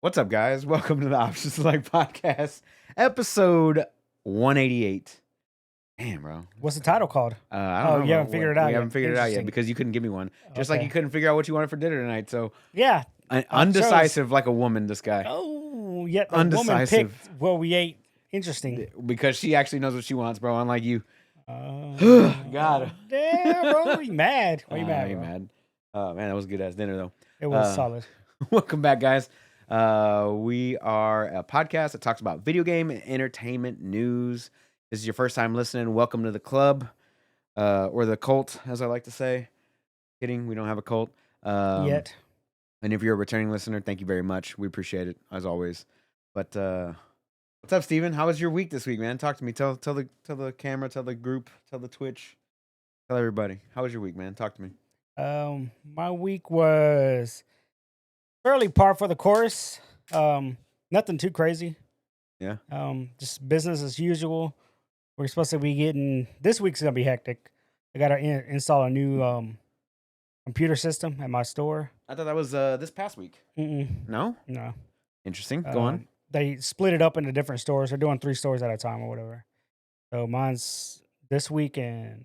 What's up, guys? Welcome to the Options Select Podcast, episode 188. Damn, bro. What's the title called? I don't know. You haven't figured it out We yet. haven't figured it out yet Interesting. because you couldn't give me one. Just like you Okay. couldn't figure out what you wanted for dinner tonight. So Yeah. undecisive like a woman, this guy. Oh, yet the woman Undecisive. picked what we ate. Interesting. Because she actually knows what she wants, bro. Unlike you. God. Damn, bro. You mad? Why you mad? You bro? mad? Oh, man, that was good ass dinner, though. It was solid. Welcome back, guys. We are a podcast that talks about video game and entertainment news. This is your first time listening. Welcome to the club, or the cult, as I like to say. Kidding, we don't have a cult Yet. And if you're a returning listener, thank you very much. We appreciate it as always. But what's up, Steven? How was your week this week, man? Talk to me. Tell the camera, tell the group, tell the Twitch, tell everybody. How was your week, man? Talk to me. My week was fairly par for the course. Nothing too crazy. Yeah. Just business as usual. We're supposed to be getting this week's gonna be hectic. I gotta install a new computer system at my store. I thought that was this past week. No? No. Interesting. Go on. They split it up into different stores. They're doing 3 stores at a time or whatever. So mine's this week, and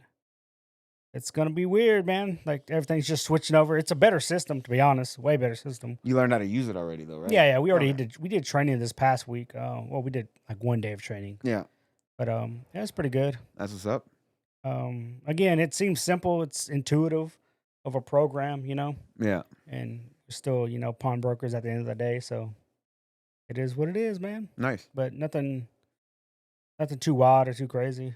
it's gonna be weird, man. Like everything's just switching over. It's a better system, to be honest. Way better system. You learned how to use it already, though, right? Yeah. We already Okay. did training this past week. Well, we did like 1 day of training. Yeah. But yeah, it's pretty good. That's what's up. Again, it seems simple. It's intuitive of a program, Yeah. and we're still, pawnbrokers at the end of the day. So it is what it is, man. Nice. But nothing too wild or too crazy.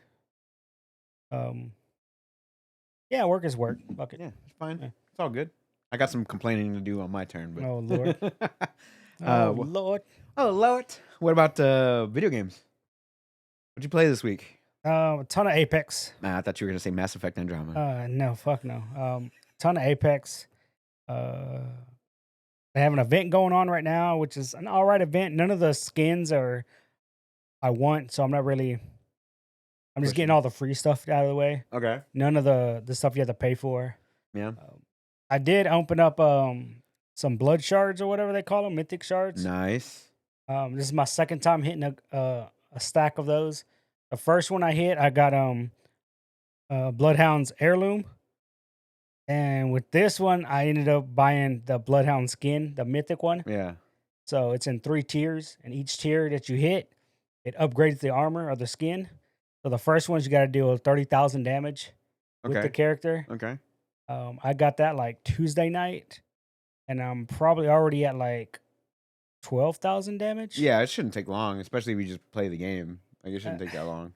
Yeah, work is work. Fuck it. Yeah, it's fine. Yeah. It's all good. I got some complaining to do on my turn, but Oh Lord. Lord. oh Lord. What about video games? What'd you play this week? A ton of Apex. Nah, I thought you were gonna say Mass Effect Andromeda. No, fuck no. Ton of Apex. They have an event going on right now, which is an all right event. None of the skins are I want, so I'm not really. I'm just getting all the free stuff out of the way. Okay. None of the stuff you have to pay for. Yeah. I did open up some blood shards or whatever they call them, mythic shards. Nice. This is my second time hitting a stack of those. The first one I hit, I got Bloodhound's heirloom, and with this one, I ended up buying the Bloodhound skin, the mythic one. Yeah. So it's in 3 tiers, and each tier that you hit, it upgrades the armor or the skin. So the first one's you got to deal 30,000 damage with the Okay. character. Okay. I got that like Tuesday night, and I'm probably already at like 12,000 damage. Yeah, it shouldn't take long, especially if you just play the game. Like it shouldn't take that long.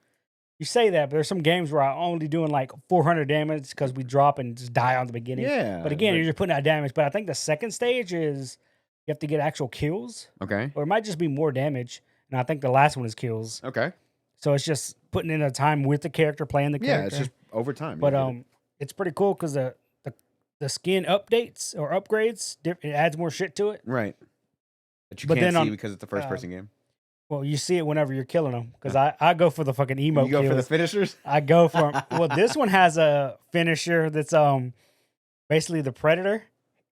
You say that, but there's some games where I'm only doing like 400 damage because we drop and just die on the beginning. Yeah. But again, you're just putting out damage. But I think the second stage is you have to get actual kills, Okay. or it might just be more damage. And I think the last one is kills. Okay. So it's just putting in the time with the character, playing the character. Yeah, it's just over time. But You get it. it's pretty cool because the skin updates or upgrades, it adds more shit to it. Right. That you but can't then see on- because it's a first person game. Well, you see it whenever you're killing them because I go for the fucking emo You go for the kills. finishers? I go for well. This one has a finisher that's basically the predator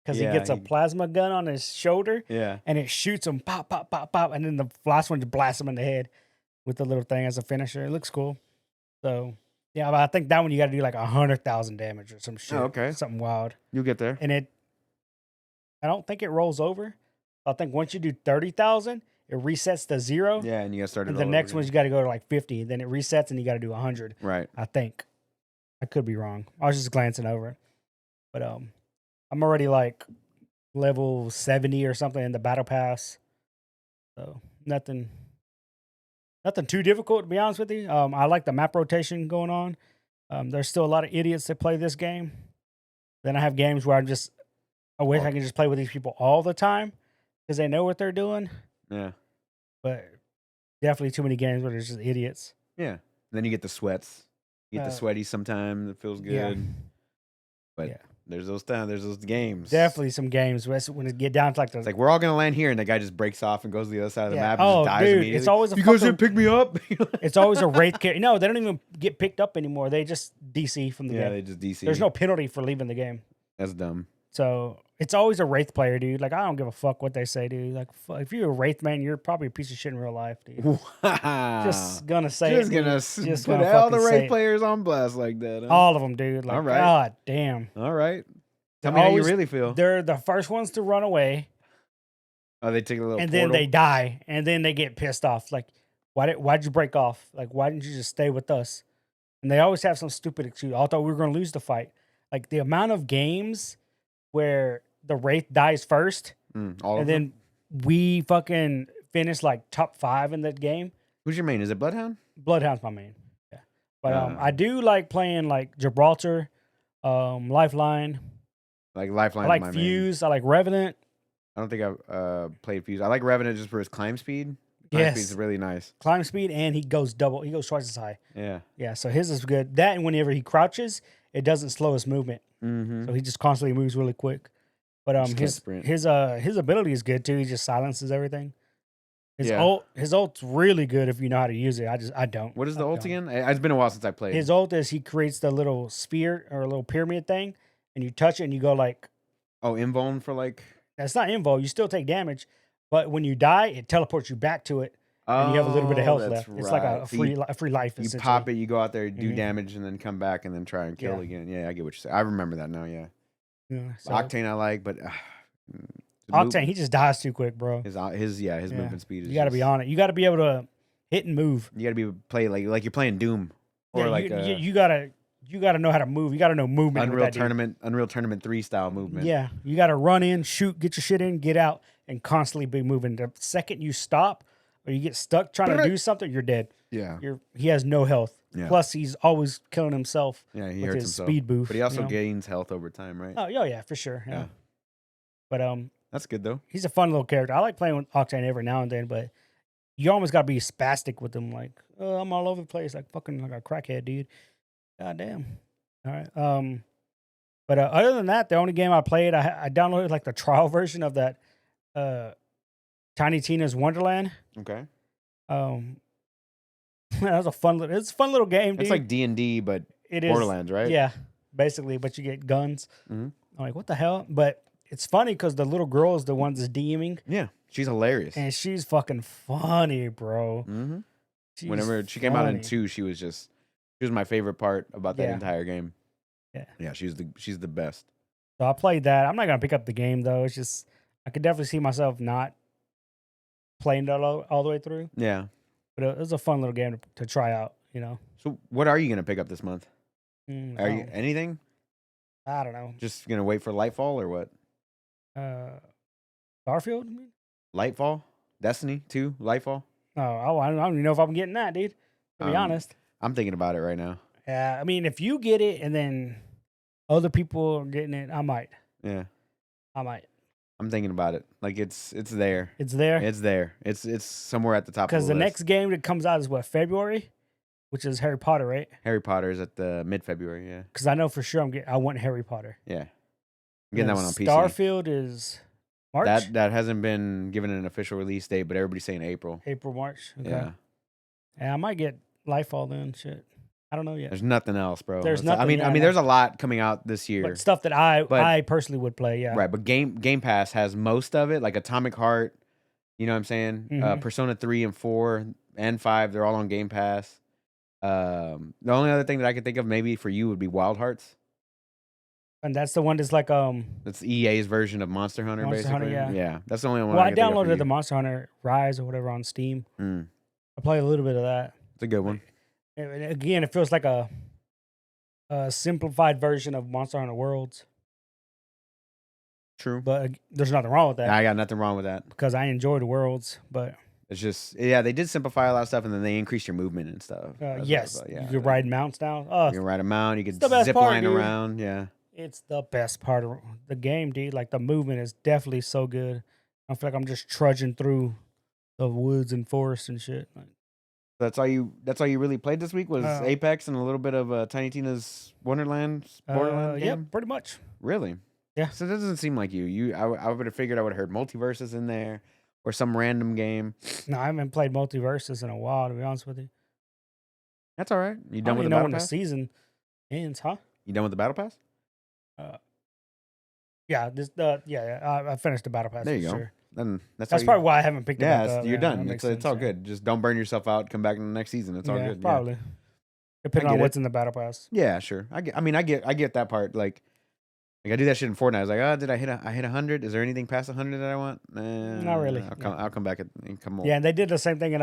because Yeah, he gets a he- plasma gun on his shoulder Yeah. and it shoots him pop pop pop pop, and then the last one just blasts him in the head with the little thing as a finisher. It looks cool. So yeah, but I think that one you got to do like 100,000 damage or some shit. okay. Something wild. You'll get there. And I don't think it rolls over. I think once you do 30,000, it resets to 0. Yeah, and you got started. And the next one's you got to go to like 50. Then it resets and you got to do 100. Right. I think. I could be wrong. I was just glancing over it. But I'm already like level 70 or something in the battle pass. So nothing too difficult, to be honest with you. I like the map rotation going on. There's still a lot of idiots that play this game. Then I have games where I wish I could just play with these people all the time because they know what they're doing. Yeah. But definitely too many games where there's just idiots. Yeah. And then you get the sweats. You get the sweaty sometimes. It feels good. Yeah. But Yeah. there's those games. Definitely some games when it get down to like the It's like we're all gonna land here, and the guy just breaks off and goes to the other side of the map and Oh, just dies dude, immediately. it's always a you guys fucking- didn't pick me up. it's always a wraith character. No, they don't even get picked up anymore. They just DC from the yeah, game. they just DC. There's no penalty for leaving the game. That's dumb. So it's always a Wraith player, dude. Like I don't give a fuck what they say, dude. Like if you're a Wraith man, you're probably a piece of shit in real life, dude. Wow. Just gonna say Just it, gonna dude. Just put gonna all the fucking Wraith say it. players on blast like that, huh? All of them, dude. All Like right. god damn. All right. Tell They're me how you always really feel. they're the first ones to run away, Oh, they take a little and then portal. they die, and then they get pissed off. Like, why'd you break off? Like, why didn't you just stay with us? And they always have some stupid excuse. I thought we were gonna lose the fight. Like the amount of games where the Wraith dies first, All of and them? then we fucking finish like top 5 in that game. Who's your main? Is it Bloodhound? Bloodhound's my main. Yeah. But I Uh, do like playing like Gibraltar, Lifeline. Like I Lifeline's like my main. Fuse. I like Revenant. I don't think I've played Fuse. I like Revenant just for his climb speed. Climb speed's Yes. really nice. Climb speed, and he goes twice as high. Yeah. Yeah, so his is good. That and whenever he crouches, it doesn't slow his movement. Mm-hmm. So he just constantly moves really quick. But Just can't sprint. his ability is good too. He just silences everything. Yeah. His ult's really good if you know how to use it. I don't. What is the I ult don't. again? It's been a while since I played. His ult is he creates the little sphere or a little pyramid thing, and you touch it and you go like, Oh, invuln for like. that's not invo. You still take damage, but when you die, it teleports you back to it, and you have a little bit of health that's left. It's like a So free life. you essentially. pop it, you go out there, do Mhm. damage, and then come back and then try and kill Yeah. again. Yeah, I get what you're saying. I remember that now. Yeah. Yeah, so Octane I like, but Octane, he just dies too quick, bro. his Yeah. movement speed is. You got to be just- on it. You got to be able to hit and move. You got to be play like you're playing Doom or Yeah, like you gotta know how to move. You gotta know movement. with Unreal Tournament 3 style movement. Yeah, you gotta run in, shoot, get your shit in, get out, and constantly be moving. The second you stop or you get stuck trying to do something, you're dead. Yeah. He has no health. Yeah. Plus, he's always killing himself. Yeah, he with hurts his himself. speed boost. But he also you know? gains health over time, right? Oh yeah, for sure. Yeah. Yeah. But That's good though. he's a fun little character. I like playing with Octane every now and then, but you almost gotta be spastic with him. Like, oh, I'm all over the place, like fucking like a crackhead, dude. God damn. All right. But other than that, the only game I played, I downloaded like the trial version of that Tiny Tina's Wonderland. Okay. That was it's a fun little game, dude. It's like D&D, but it is Borderlands, right? Yeah, basically, but you get guns. Mhm. I'm like, what the hell? But it's funny because the little girl is the one that's DMing, Yeah. She's hilarious. and she's fucking funny, bro. Mm-hmm. She's Whenever she came out in funny. 2, she was my favorite part about that Yeah. entire game. Yeah. Yeah, she's the best. So I played that. I'm not gonna pick up the game though. It's just I could definitely see myself not playing that all the way through. Yeah. But it was a fun little game to try out. You know. So what are you gonna pick up this month? Are you Oh, anything? I don't know. Just gonna wait for Lightfall or what? Starfield? You mean? Lightfall? Destiny 2? Lightfall? Oh, I don't even know if I'm getting that, dude. To be honest. I'm thinking about it right now. Yeah, I mean, if you get it and then other people are getting it, I might. Yeah. I'm thinking about it. Like it's there. It's there. It's there. It's somewhere at the top of Because the the list. next game that comes out is what, February? Which is Harry Potter, right? Harry Potter is at the mid-February, yeah. Because I know for sure I want Harry Potter. Yeah. I'm getting that one on PC. Starfield is March? That hasn't been given an official release date, but everybody's saying April. April, March. Okay. Yeah. Yeah, I might get Lightfall then. Shit. I don't know yet. There's nothing else, bro. There's That's- nothing, I mean, no. there's a lot coming out this year. But stuff that I But- personally would play, yeah. Right, but Game Pass has most of it, like Atomic Heart, you know what I'm saying? Mhm. Persona 3 and 4 and 5, they're all on Game Pass. The only other thing that I could think of maybe for you would be Wild Hearts. And that's the one that's like That's EA's version of Monster Hunter, Monster Hunter, basically. yeah. That's the only one. well, I can think of for downloaded the you. Monster Hunter Rise or whatever on Steam. Mm, I played a little bit of that. it's a good one. And again, it feels like a simplified version of Monster Hunter Worlds. True. But there's nothing wrong with that I got nothing wrong with that. because I enjoy the Worlds. But It's just they did simplify a lot of stuff, and then they increased your movement and stuff. That's what yes, about- yeah, you can ride mounts now. Oh, You can ride a mount. You can the best zip part, line dude. around. Yeah. it's the best part of the game, dude. Like the movement is definitely so good. I feel like I'm just trudging through the woods and forests and shit. Like, That's all you really played this week was Uh, Apex and a little bit of Tiny Tina's Borderland game? yeah, pretty much. Really? Yeah. So that doesn't seem like you. I would have figured I would have heard Multiverses in there or some random game. No, I haven't played Multiverses in a while, to be honest with you. That's all right. You I done don't with the even know battle when the pass? season ends, huh? You done with the battle pass? Yeah, I finished the battle pass There for you go. sure. Then that's how That's you. probably why I haven't picked it Yeah, back up. you're Yeah, that done. makes It's sense. all Yeah, good. Just don't burn yourself out. Come back in the next season. It's all yeah, good. Yeah, probably I depending on get it. what's in the battle pass. Yeah, sure. I get. I mean, I get that part. Like I do that shit in Fortnite. I was like, oh, did I hit 100? Is there anything past 100 that I want? Not really. Yeah, I'll come back and come yeah, and they did the same thing in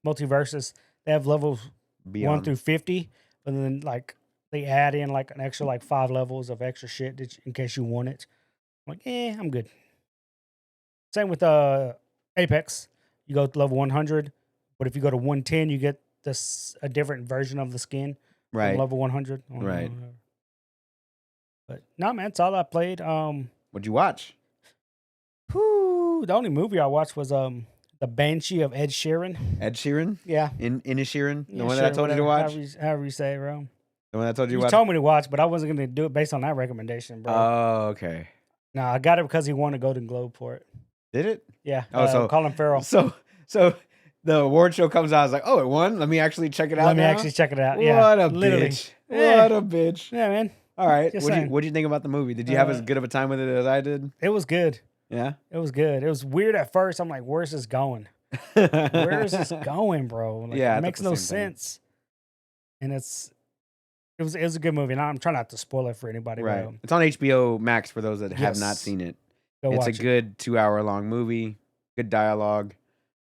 Multiverses. They have levels 1 beyond. through 50, but then like they add in like an extra like 5 levels of extra shit in case you want it. I'm like, I'm good. Same with Apex. You go to level 100, but if you go to 110, you get a different version of the skin from Right. level 100. Right. But no, man, it's all I played. What'd you watch? The only movie I watched was the Banshee of Ed Sheeran. Ed Sheeran? Yeah, In Sheeran? The yeah, one that I sure, told you to whatever. watch? However you say it, bro. The one that I told you to You watch? told me to watch, but I wasn't gonna do it based on that recommendation, bro. Oh, okay. No, I got it because he won a Golden Globe for it. Did it? Yeah. Oh, Colin Farrell. so the award show comes out. I was like, oh, it won. Let me actually check it out. Let me now? actually check it out. What Yeah, a literally. bitch! Yeah. What a bitch! Yeah, man. All right, Just saying. what'd you think about the movie? Did you have as good of a time with it as I did? It was good. Yeah, It was good. It was weird at first. I'm like, where's this going? Where is this going, bro? Like, Yeah, I it thought makes the no same thing. sense. And it was a good movie. And I'm trying not to spoil it for anybody. Right. But, It's on HBO Max for those that have not Yes. seen it. go It's a watch it. good 2 hour long movie. Good dialogue.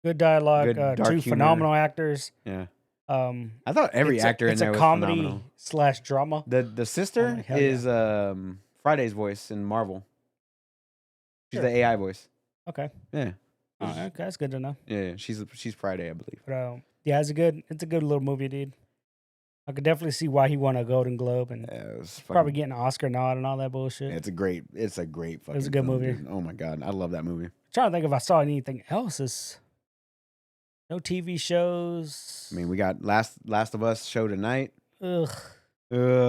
Good dialogue. good dark Two humor. phenomenal actors. Yeah. I I thought every actor in there was phenomenal. It's a comedy / drama. The sister hell yeah. is Friday's voice in Marvel. She's Sure. the AI voice. Okay. Yeah. Oh, okay, that's good to know. Yeah, she's Friday, I believe. But yeah, it's a good little movie, dude. I could definitely see why he won a Golden Globe and Yeah, it was probably getting an Oscar nod and all that bullshit. It's a great fucking a good film, movie. dude. Oh my god, I love that movie. Trying to think if I saw anything else. No TV shows. I mean, we got Last of Us show tonight. Ugh.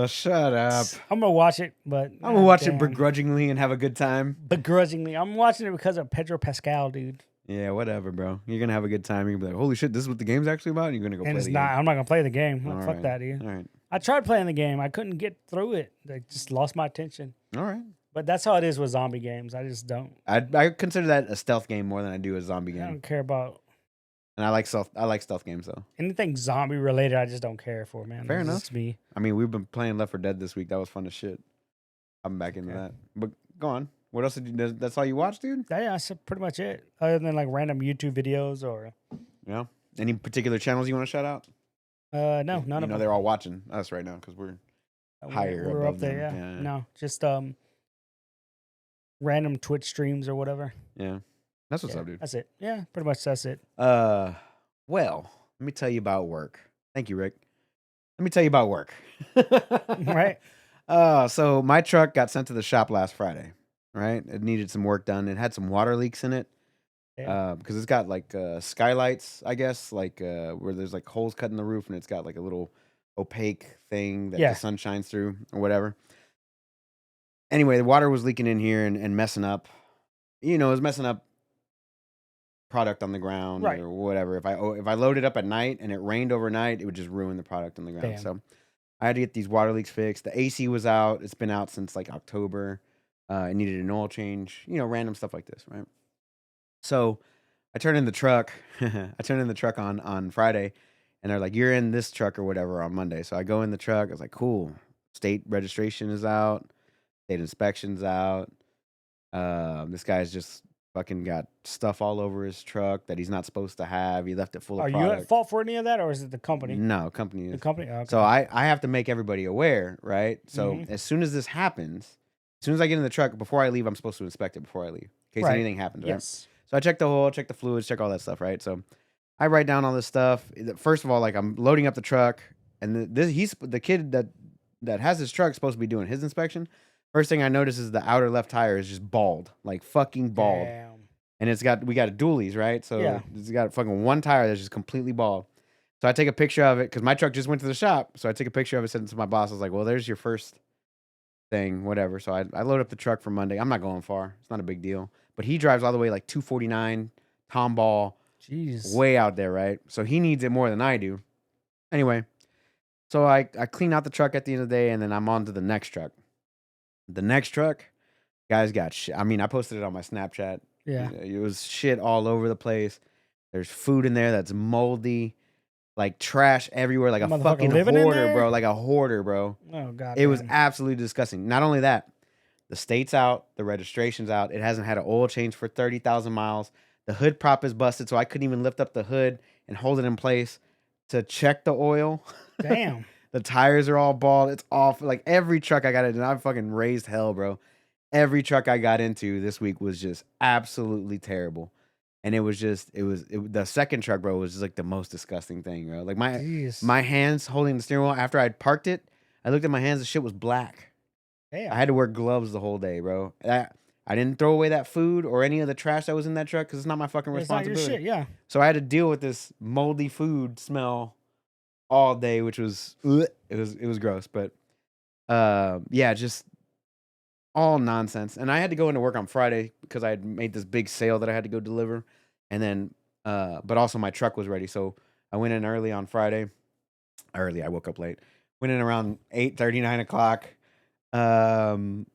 Shut up. I'm gonna watch it, but I'm gonna watch it begrudgingly and have a good time. Begrudgingly, I'm watching it because of Pedro Pascal, dude. Yeah, whatever, bro. You're gonna have a good time. You're gonna be like, "Holy shit, this is what the game's actually about." And you're gonna go And play it's the not. game. I'm not gonna play the game. All Fuck right. that, dude. All right, I tried playing the game. I couldn't get through it. I just lost my attention. all right. But that's how it is with zombie games. I just don't. I consider that a stealth game more than I do a zombie I game. don't care about And I like stealth games though. anything zombie related. I just don't care for, man. Fair It's enough. just me. I mean, we've been playing Left 4 Dead this week. That was fun as shit. I'm back into Okay. that. But go on. What else did you? That's all you watched, dude? Yeah, that's pretty much it. Other than like random YouTube videos or Yeah. Any particular channels you want to shout out? no, none You of know them. they're all watching us right now because we're higher We're above up there. them. Yeah. Yeah. No, just random Twitch streams or whatever. Yeah. That's what's Yeah, up, dude. That's it. Yeah, pretty much that's it. Well, let me tell you about work. Thank you, Rick. Let me tell you about work. Right. So my truck got sent to the shop last Friday, right? It needed some work done. It had some water leaks in it. Yeah. Because it's got like skylights, I guess, like where there's like holes cut in the roof and it's got like a little opaque thing that Yeah. the sun shines through or whatever. Anyway, the water was leaking in here and messing up. It was messing up product on the ground Right. or whatever. If I load it up at night and it rained overnight, it would just ruin the product on the ground. Damn. So I had to get these water leaks fixed. The AC was out. It's been out since like October. It needed an oil change. Random stuff like this, right? So I turned in the truck. I turned in the truck on Friday, and they're like, "You're in this truck or whatever on Monday." So I go in the truck. I was like, "Cool." State registration is out. State inspection's out. This guy's just fucking got stuff all over his truck that he's not supposed to have. He left it full of Are you product. at fault for any of that, or is it the company? No, company The is. company. Okay. So I have to make everybody aware, right? So Mhm. as soon as this happens, as soon as I get in the truck, before I leave, I'm supposed to inspect it before I leave, in case Right. anything happens, right? Yes. So I check the oil, check the fluids, check all that stuff, right? So I write down all this stuff. First of all, like I'm loading up the truck, and he's the kid that has his truck supposed to be doing his inspection. First thing I notice is the outer left tire is just bald, like fucking bald, Damn. and we got dualies, right? So Yeah. it's got fucking one tire that's just completely bald. So I take a picture of it because my truck just went to the shop. So I take a picture of it, sent it to my boss. I was like, "Well, there's your first thing, whatever." So I load up the truck for Monday. I'm not going far. It's not a big deal. But he drives all the way like 249, Tomball, Jeez. way out there, right? So he needs it more than I do. Anyway, so I clean out the truck at the end of the day, and then I'm on to the next truck. The next truck, Guys got shit. I mean, I posted it on my Snapchat. Yeah. It was shit all over the place. There's food in there that's moldy, like trash everywhere, like a Motherfucker fucking living in hoarder, there? bro. Like a hoarder, bro. Oh It was goddamn. absolutely disgusting. Not only that, the state's out, the registration's out. It hasn't had an oil change for 30,000 miles. The hood prop is busted, so I couldn't even lift up the hood and hold it in place to check the oil. Damn. The tires are all bald. It's off. Like every truck I got in, and I fucking raised hell, bro. Every truck I got into this week was just absolutely terrible. And it was just, the second truck, bro, was just like the most disgusting thing, bro. Like Jeez. my hands holding the steering wheel after I'd parked it, I looked at my hands, the shit was black. I Damn. had to wear gloves the whole day, bro. I didn't throw away that food or any of the trash that was in that truck because it's not my fucking It's not your responsibility. shit, yeah. So I had to deal with this moldy food smell all day, which was it was gross. But yeah, just all nonsense. And I had to go into work on Friday because I had made this big sale that I had to go deliver, and then but also my truck was ready, so I went in early on Friday. Early, I woke up late. Went in around 8:30, 9 o'clock. Um,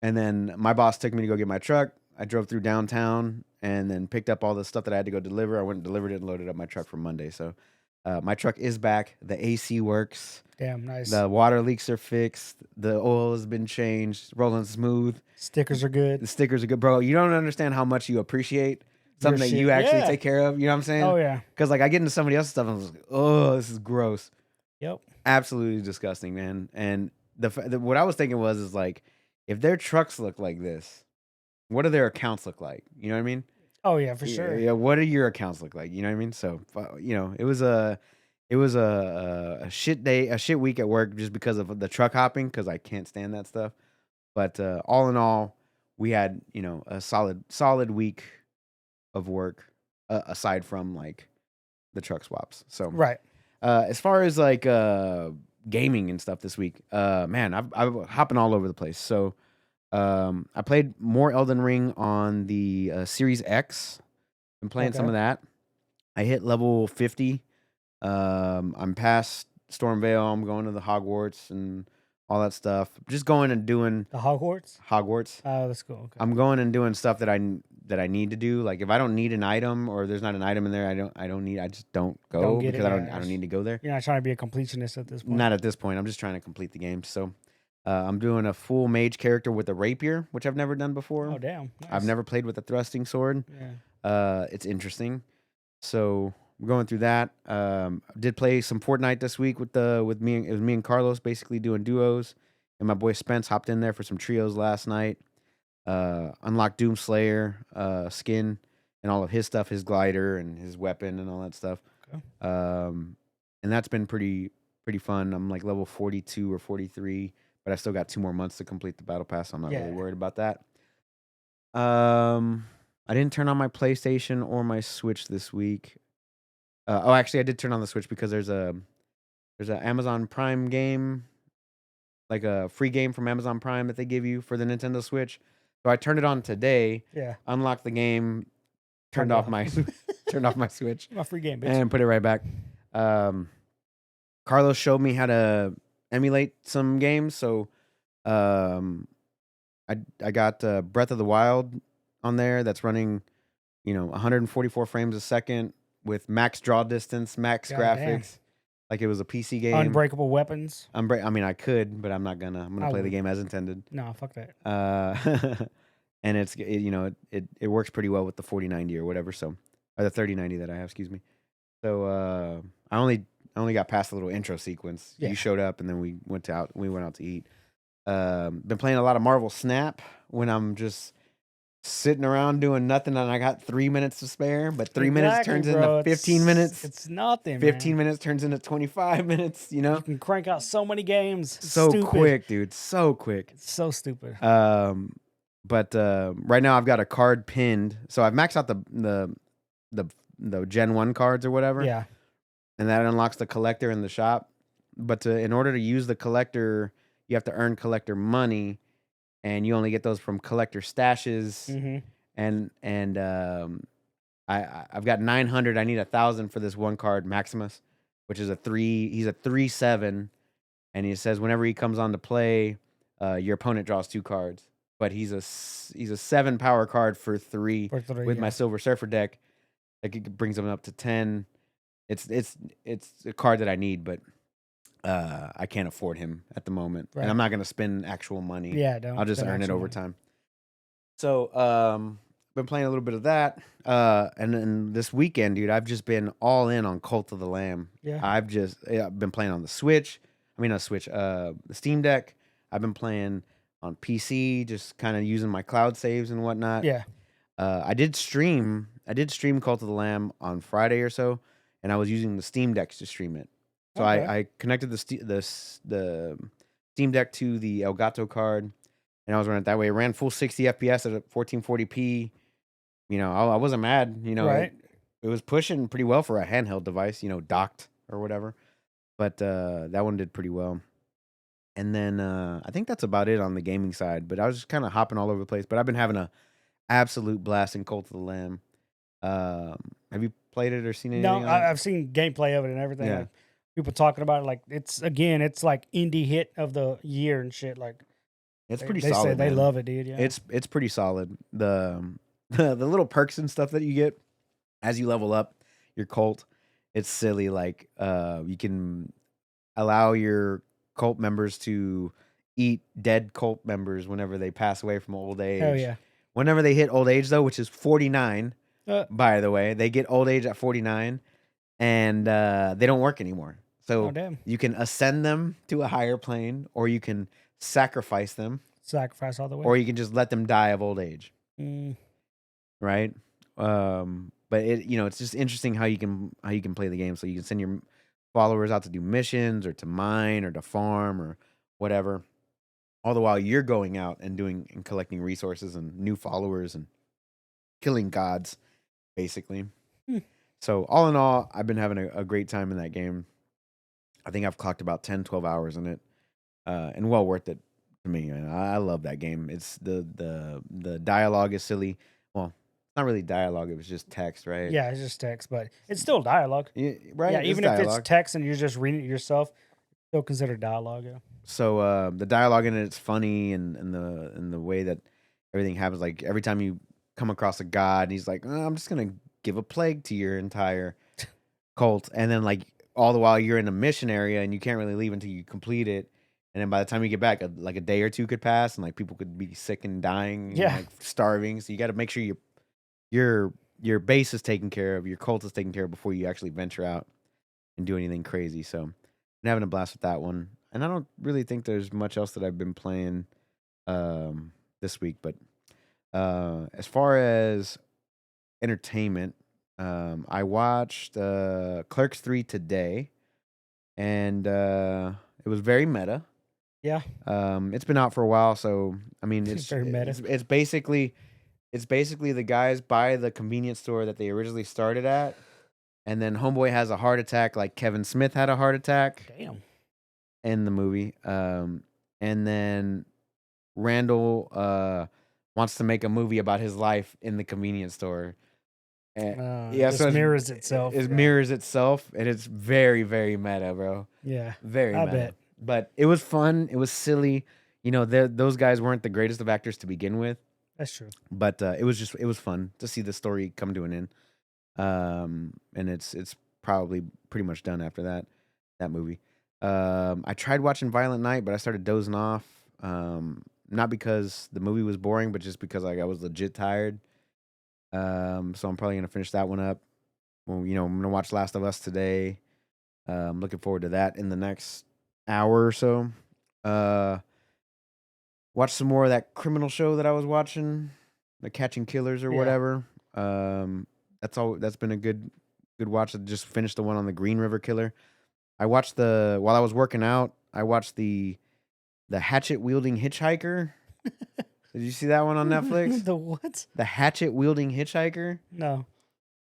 and then my boss took me to go get my truck. I drove through downtown and then picked up all the stuff that I had to go deliver. I went and delivered it and loaded up my truck for Monday. So my truck is back. The AC works. Damn, nice. The water leaks are fixed. The oil has been changed. Rolling smooth. Stickers are good. The stickers are good, bro. You don't understand how much you appreciate Your something that shit. you actually Yeah. take care of. You know what I'm saying? Oh yeah. Because like I get into somebody else's stuff and I was like, oh, this is gross. Yep. Absolutely disgusting, man. And what I was thinking is like, if their trucks look like this, what do their accounts look like? You know what I mean? Oh yeah, for sure. Yeah. What do your accounts look like? You know what I mean? So you know, it was a shit day, a shit week at work just because of the truck hopping because I can't stand that stuff. But all in all, we had a solid week of work aside from like the truck swaps. So Right. as far as like gaming and stuff this week, man, I'm hopping all over the place. So I played more Elden Ring on the Series X. Been playing some Okay. of that. I hit level 50. I'm past Stormvale. I'm going to the Hogwarts and all that stuff. Just going and doing The Hogwarts? Hogwarts. Oh, that's cool. Okay. I'm going and doing stuff that I need to do. Like if I don't need an item or there's not an item in there, I just don't go Don't get it, because I yeah. don't need to go there. You're not trying to be a completionist at this point. Not at this point. I'm just trying to complete the game. So I'm doing a full mage character with a rapier, which I've never done before. Oh damn. I've Nice. never played with a thrusting sword. Yeah. It's interesting. So we're going through that. Did play some Fortnite this week with me. It was me and Carlos basically doing duos, and my boy Spence hopped in there for some trios last night. Unlocked Doomslayer skin and all of his stuff, his glider and his weapon and all that stuff. Okay. And that's been pretty fun. I'm like level 42 or 43, but I still got 2 more months to complete the battle pass. So I'm not really Yeah. worried about that. I didn't turn on my PlayStation or my Switch this week. Actually, I did turn on the Switch because there's a Amazon Prime game, like a free game from Amazon Prime that they give you for the Nintendo Switch. So I turned it on today, Yeah. unlocked the game, turned Turned it off off. my turned off my Switch, My free game, bitch. and put it right back. Carlos showed me how to emulate some games, so I got Breath of the Wild on there that's running, 144 frames a second with max draw distance, max Goddamn. graphics, like it was a PC game. Unbreakable weapons. I mean, I could, but I'm not gonna. I'm gonna play the would. game as intended. No, fuck that. And it works pretty well with the 4090 or whatever. So, or the 3090 that I have. Excuse me. So I only got past the little intro sequence. Yeah. You showed up, and then we went out to eat. Been playing a lot of Marvel Snap when I'm just sitting around doing nothing, and I got 3 minutes to spare. But 3 minutes turns into 15 minutes. It's nothing. 15 man. minutes turns into 25 minutes. You know, You can crank out so many games. It's so stupid. quick, dude. So quick. It's so stupid. But right now I've got a card pinned, so I've maxed out the Gen 1 cards or whatever. Yeah. And that unlocks the collector in the shop. But in order to use the collector, you have to earn collector money, and you only get those from collector stashes. Mm-hmm. And I've got 900. I need 1,000 for this one card, Maximus, which is a 3. He's a 3/7, and he says whenever he comes on to play, your opponent draws 2 cards. but he's a 7 power card for 3 For 3, with my yeah. Silver Surfer deck. Like, it brings him up to 10. It's a card that I need, but I can't afford him at the moment, and I'm Right. not gonna spend actual money. Yeah, I'll don't just spend earn it actual over money. time. So, been playing a little bit of that, and then this weekend, dude, I've just been all in on Cult of the Lamb. Yeah. I've been playing on the Switch. I mean, not Switch, the Steam Deck. I've been playing on PC, just kind of using my cloud saves and whatnot. Yeah. I did stream Cult of the Lamb on Friday or so, and I was using the Steam Decks to stream it. So Okay. I connected the Steam Deck to the Elgato card, and I was running it that way. It ran full 60 FPS at a 1440p. I wasn't mad. Right. It was pushing pretty well for a handheld device, docked or whatever. But that one did pretty well. And then I think that's about it on the gaming side. But I was just kind of hopping all over the place. But I've been having a absolute blast in Cult of the Lamb. Have you played it or seen No, anything on it? I've seen gameplay of it and everything. Yeah, Like people talking about it, like it's like indie hit of the year and shit. Like it's pretty they say solid, they man. love it, dude. Yeah. It's pretty solid. The little perks and stuff that you get as you level up your cult, it's silly. Like you can allow your cult members to eat dead cult members whenever they pass away from old Hell age. yeah. Whenever they hit old age, though, which is 49, Uh, by the way, they get old age at 49, and they don't work anymore. oh So damn. you can ascend them to a higher plane, or you can sacrifice them, Sacrifice all the way. or you can just let them die of old age, Mm, right? But it's just interesting how you can play the game. So you can send your followers out to do missions, or to mine, or to farm, or whatever. All the while you're going out and doing and collecting resources and new followers and killing gods, basically. hmm, So all in all, I've been having a great time in that game. I think I've clocked about 10, 12 hours in it, and well worth it to me. And I love that game. It's the dialogue is silly. Well, it's not really dialogue. It was just text, right? yeah, it's just text, but it's still dialogue. Yeah, right. Yeah, It's even if it's dialogue. text and you're just reading it yourself, still considered dialogue. Yeah. So the dialogue in it's funny, and the way that everything happens. Like every time you come across a god, and he's like, "Oh, I'm just gonna give a plague to your entire cult," and then like all the while you're in a mission area and you can't really leave until you complete it. And then by the time you get back, like a day or two could pass, and like people could be sick and dying and Yeah. like starving. So you got to make sure your base is taken care of, your cult is taken care of before you actually venture out and do anything crazy. So I'm having a blast with that one. And I don't really think there's much else that I've been playing this week. But as far as entertainment, I watched Clerks 3 today, and it was very meta. Yeah. It's been out for a while, so I mean, Very meta. it's basically the guys buy the convenience store that they originally started at, and then Homeboy has a heart attack, like Kevin Smith had a heart attack Damn. in the movie. And then Randall wants to make a movie about his life in the convenience store. Yeah, Just so mirrors itself. it Yeah. mirrors itself, and it's very, very meta, bro. Yeah. Very I meta. bet. But it was fun. It was silly. Those guys weren't the greatest of actors to begin with, That's true. but it was fun to see the story come to an end. And it's probably pretty much done after that movie. I tried watching Violent Night, but I started dozing off. Not because the movie was boring, but just because like I was legit tired. So I'm probably gonna finish that one up. Well, I'm gonna watch Last of Us today. Looking forward to that in the next hour or so. Uh, watch some more of that criminal show that I was watching, the Catching Killers or Yeah. whatever. That's been a good watch. I just finished the one on the Green River Killer. While I was working out, I watched the hatchet wielding hitchhiker. Did you see that one on Netflix? The what? The hatchet wielding hitchhiker. No.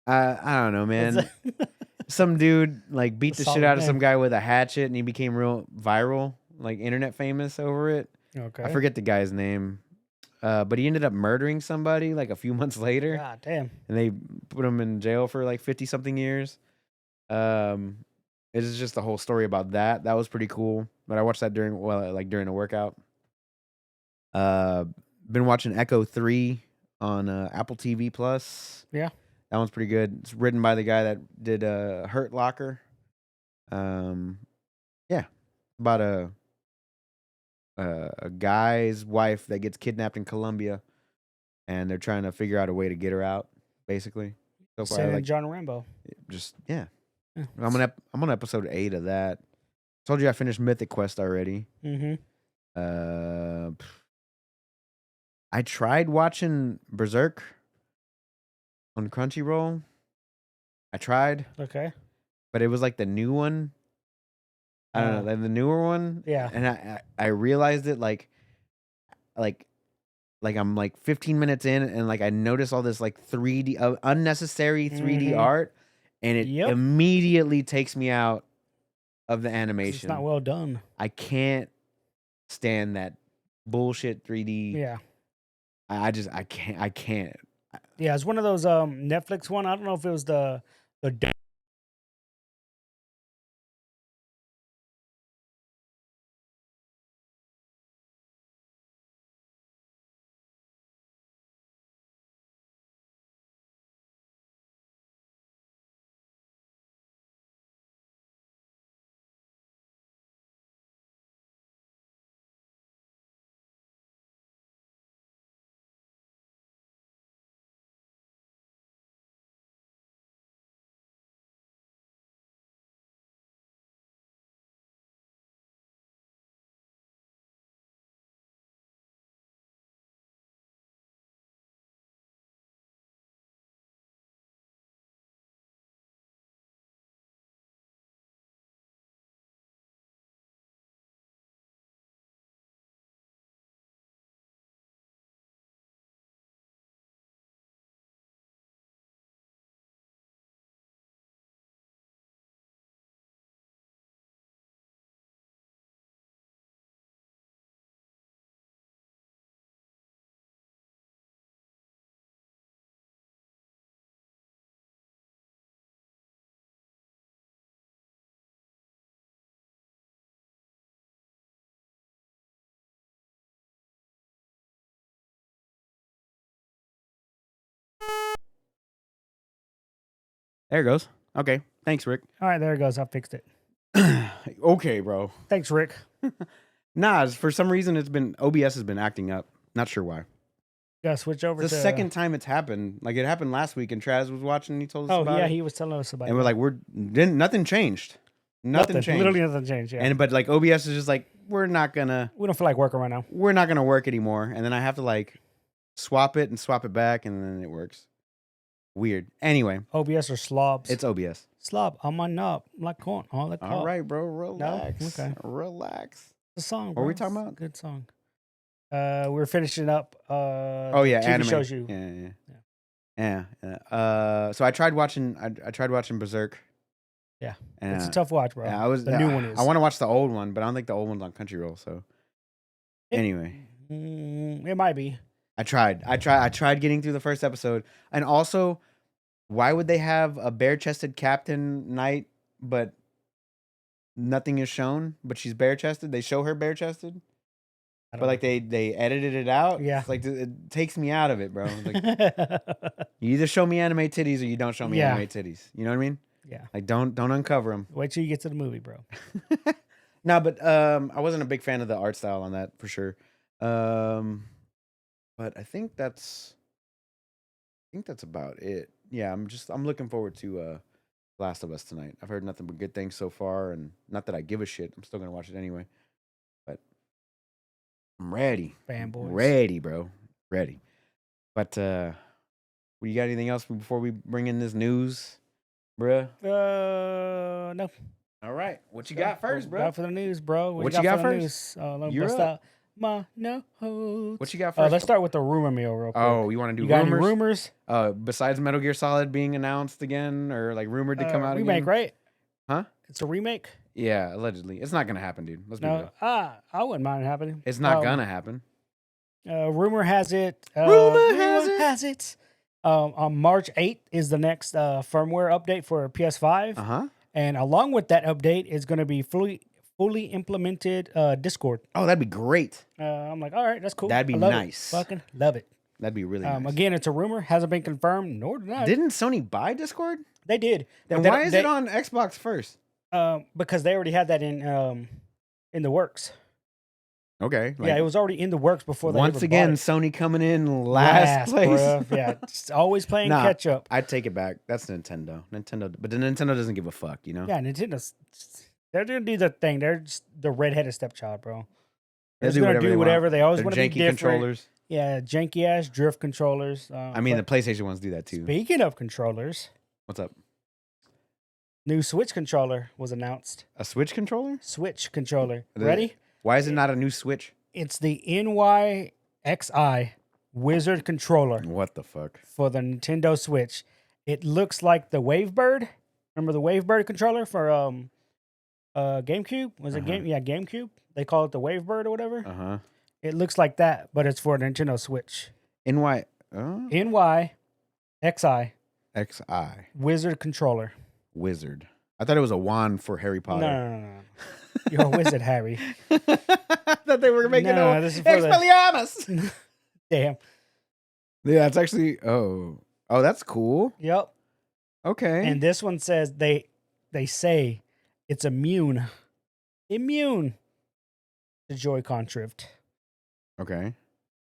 I don't know, What's man. that? Some dude like beat A the shit solid out of some name. guy with a hatchet, and he became real viral, like internet famous over it. Okay. I forget the guy's name, but he ended up murdering somebody like a few months later, God damn. and they put him in jail for like 50 something years. Um, it's just the whole story about that. That was pretty cool. But I watched that during a workout. Uh, been watching Echo 3 on Apple TV Plus. Yeah. That one's pretty good. It's written by the guy that did Hurt Locker. Yeah, about a guy's wife that gets kidnapped in Colombia, and they're trying to figure out a way to get her out. Basically, so far, I Sending like John Rambo. just yeah. Yeah. I'm on episode 8 of that. Told you I finished Mythic Quest already. Mm-hmm. I tried watching Berserk on Crunchyroll. I tried, Okay. but it was like the new one. I don't know, like the newer one. Yeah. And I realized it like I'm like 15 minutes in, and like I noticed all this like 3D unnecessary 3D art, and it immediately takes me out of the animation. It's not well done. I can't stand that bullshit 3D. Yeah. I can't. Yeah, it's one of those Netflix one. I don't know if it was the There it goes. Okay. Thanks, Rick. All right, there it goes. I fixed it. Okay, bro. Thanks, Rick. Nah, for some reason OBS has been acting up. Not sure why. Gotta switch over The to second time it's happened. Like it happened last week, and Traz was watching and he told us about it. he was telling us about it. And we're like, nothing changed. Nothing changed. Literally nothing changed. Yeah. But like OBS is just like, we don't feel like working right now. We're not gonna work anymore. And then I have to like swap it and swap it back, and then it works. Weird. Anyway. OBS or slobs? It's OBS. Slob on my knob. Like corn. All right, bro. Relax. No? Okay. Relax. The song. What Bro. are we talking about? Good song. We're finishing up TV anime. Shows you. Yeah. So I tried watching Berserk. Yeah. And, it's a tough watch, bro. Yeah, the new one is. I want to watch the old one, but I don't think the old one's on Crunchyroll, so anyway. It might be. I tried getting through the first episode. And also, why would they have a bare-chested Captain Knight, but nothing is shown, but she's bare-chested? They show her bare-chested? But like they edited it out. Yeah. It's like it takes me out of it, bro. Like, you either show me anime titties or you don't show me anime titties. You know what I mean? Yeah. Like don't uncover them. Wait till you get to the movie, bro. No, but I wasn't a big fan of the art style on that for sure. But I think that's about it. Yeah, I'm looking forward to Last of Us tonight. I've heard nothing but good things so far, and not that I give a shit. I'm still gonna watch it anyway. But I'm ready. Fanboys. Ready, bro. Ready. But you got anything else before we bring in this news, bruh? No. All right. What you got first, bro? Got for the news, bro. What you got for the first? news? Let me You're bust up. out my notes. What you got first? Let's start with the rumor mill real quick. Oh, you want to do got rumors? any rumors? Besides Metal Gear Solid being announced again, or like rumored to come out remake, again? right? Huh? It's a remake? Yeah, allegedly. It's not gonna happen, dude. Let's be real. I wouldn't mind it happening. It's not gonna happen. Rumor has it. On March 8th is the next firmware update for PS5. Uh-huh. And along with that update is going to be full fully implemented Discord. Oh, that'd be great. I'm like, all right, that's cool. That'd be I love nice. It. Fucking love it. That'd be really nice. Again, it's a rumor, hasn't been confirmed nor denied. Didn't Sony buy Discord? They did. And why is it on Xbox first? Because they already had that in the works. Okay. Yeah, it was already in the works before they once ever again, bought it. Sony coming in last place. Bruh. Yeah, just always playing catch up. I take it back. That's Nintendo. But the Nintendo doesn't give a fuck, you know? Yeah, Nintendo's they're gonna do their thing. They're just the redheaded stepchild, bro. They're just gonna do whatever. They always want to be different. Controllers. Yeah, janky ass drift controllers. I mean, the PlayStation ones do that too. Speaking of controllers, what's up? New Switch controller was announced. A Switch controller? Switch controller. Ready? Why is it not a new Switch? It's the NYXI Wizard controller. What the fuck? For the Nintendo Switch. It looks like the Wavebird. Remember the Wavebird controller for GameCube? Was it GameCube? They call it the Wavebird or whatever. Uh-huh. It looks like that, but it's for a Nintendo Switch. NYXI XI. Wizard controller. Wizard. I thought it was a wand for Harry Potter. No. You're a wizard, Harry. I thought they were making this is for Expelliarmus. Damn. Yeah, it's actually that's cool. Yep. Okay. And this one says they say it's immune to Joy-Con drift. Okay.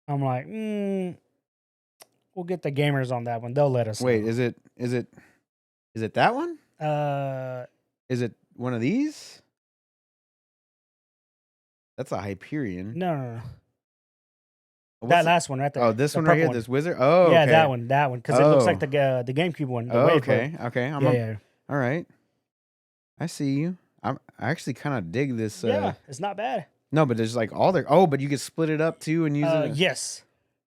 I'm like, we'll get the gamers on that one. They'll let us know. Wait, is it that one? Is it one of these? That's a Hyperion. No. That last one right there. Oh, this one right here, this wizard. Oh, yeah, okay. that one, because it looks like the GameCube one. The okay. Yeah. All right. I see you. I actually kind of dig this. Yeah, it's not bad. No, but there's like all their. Oh, but you can split it up too and use it. Yes.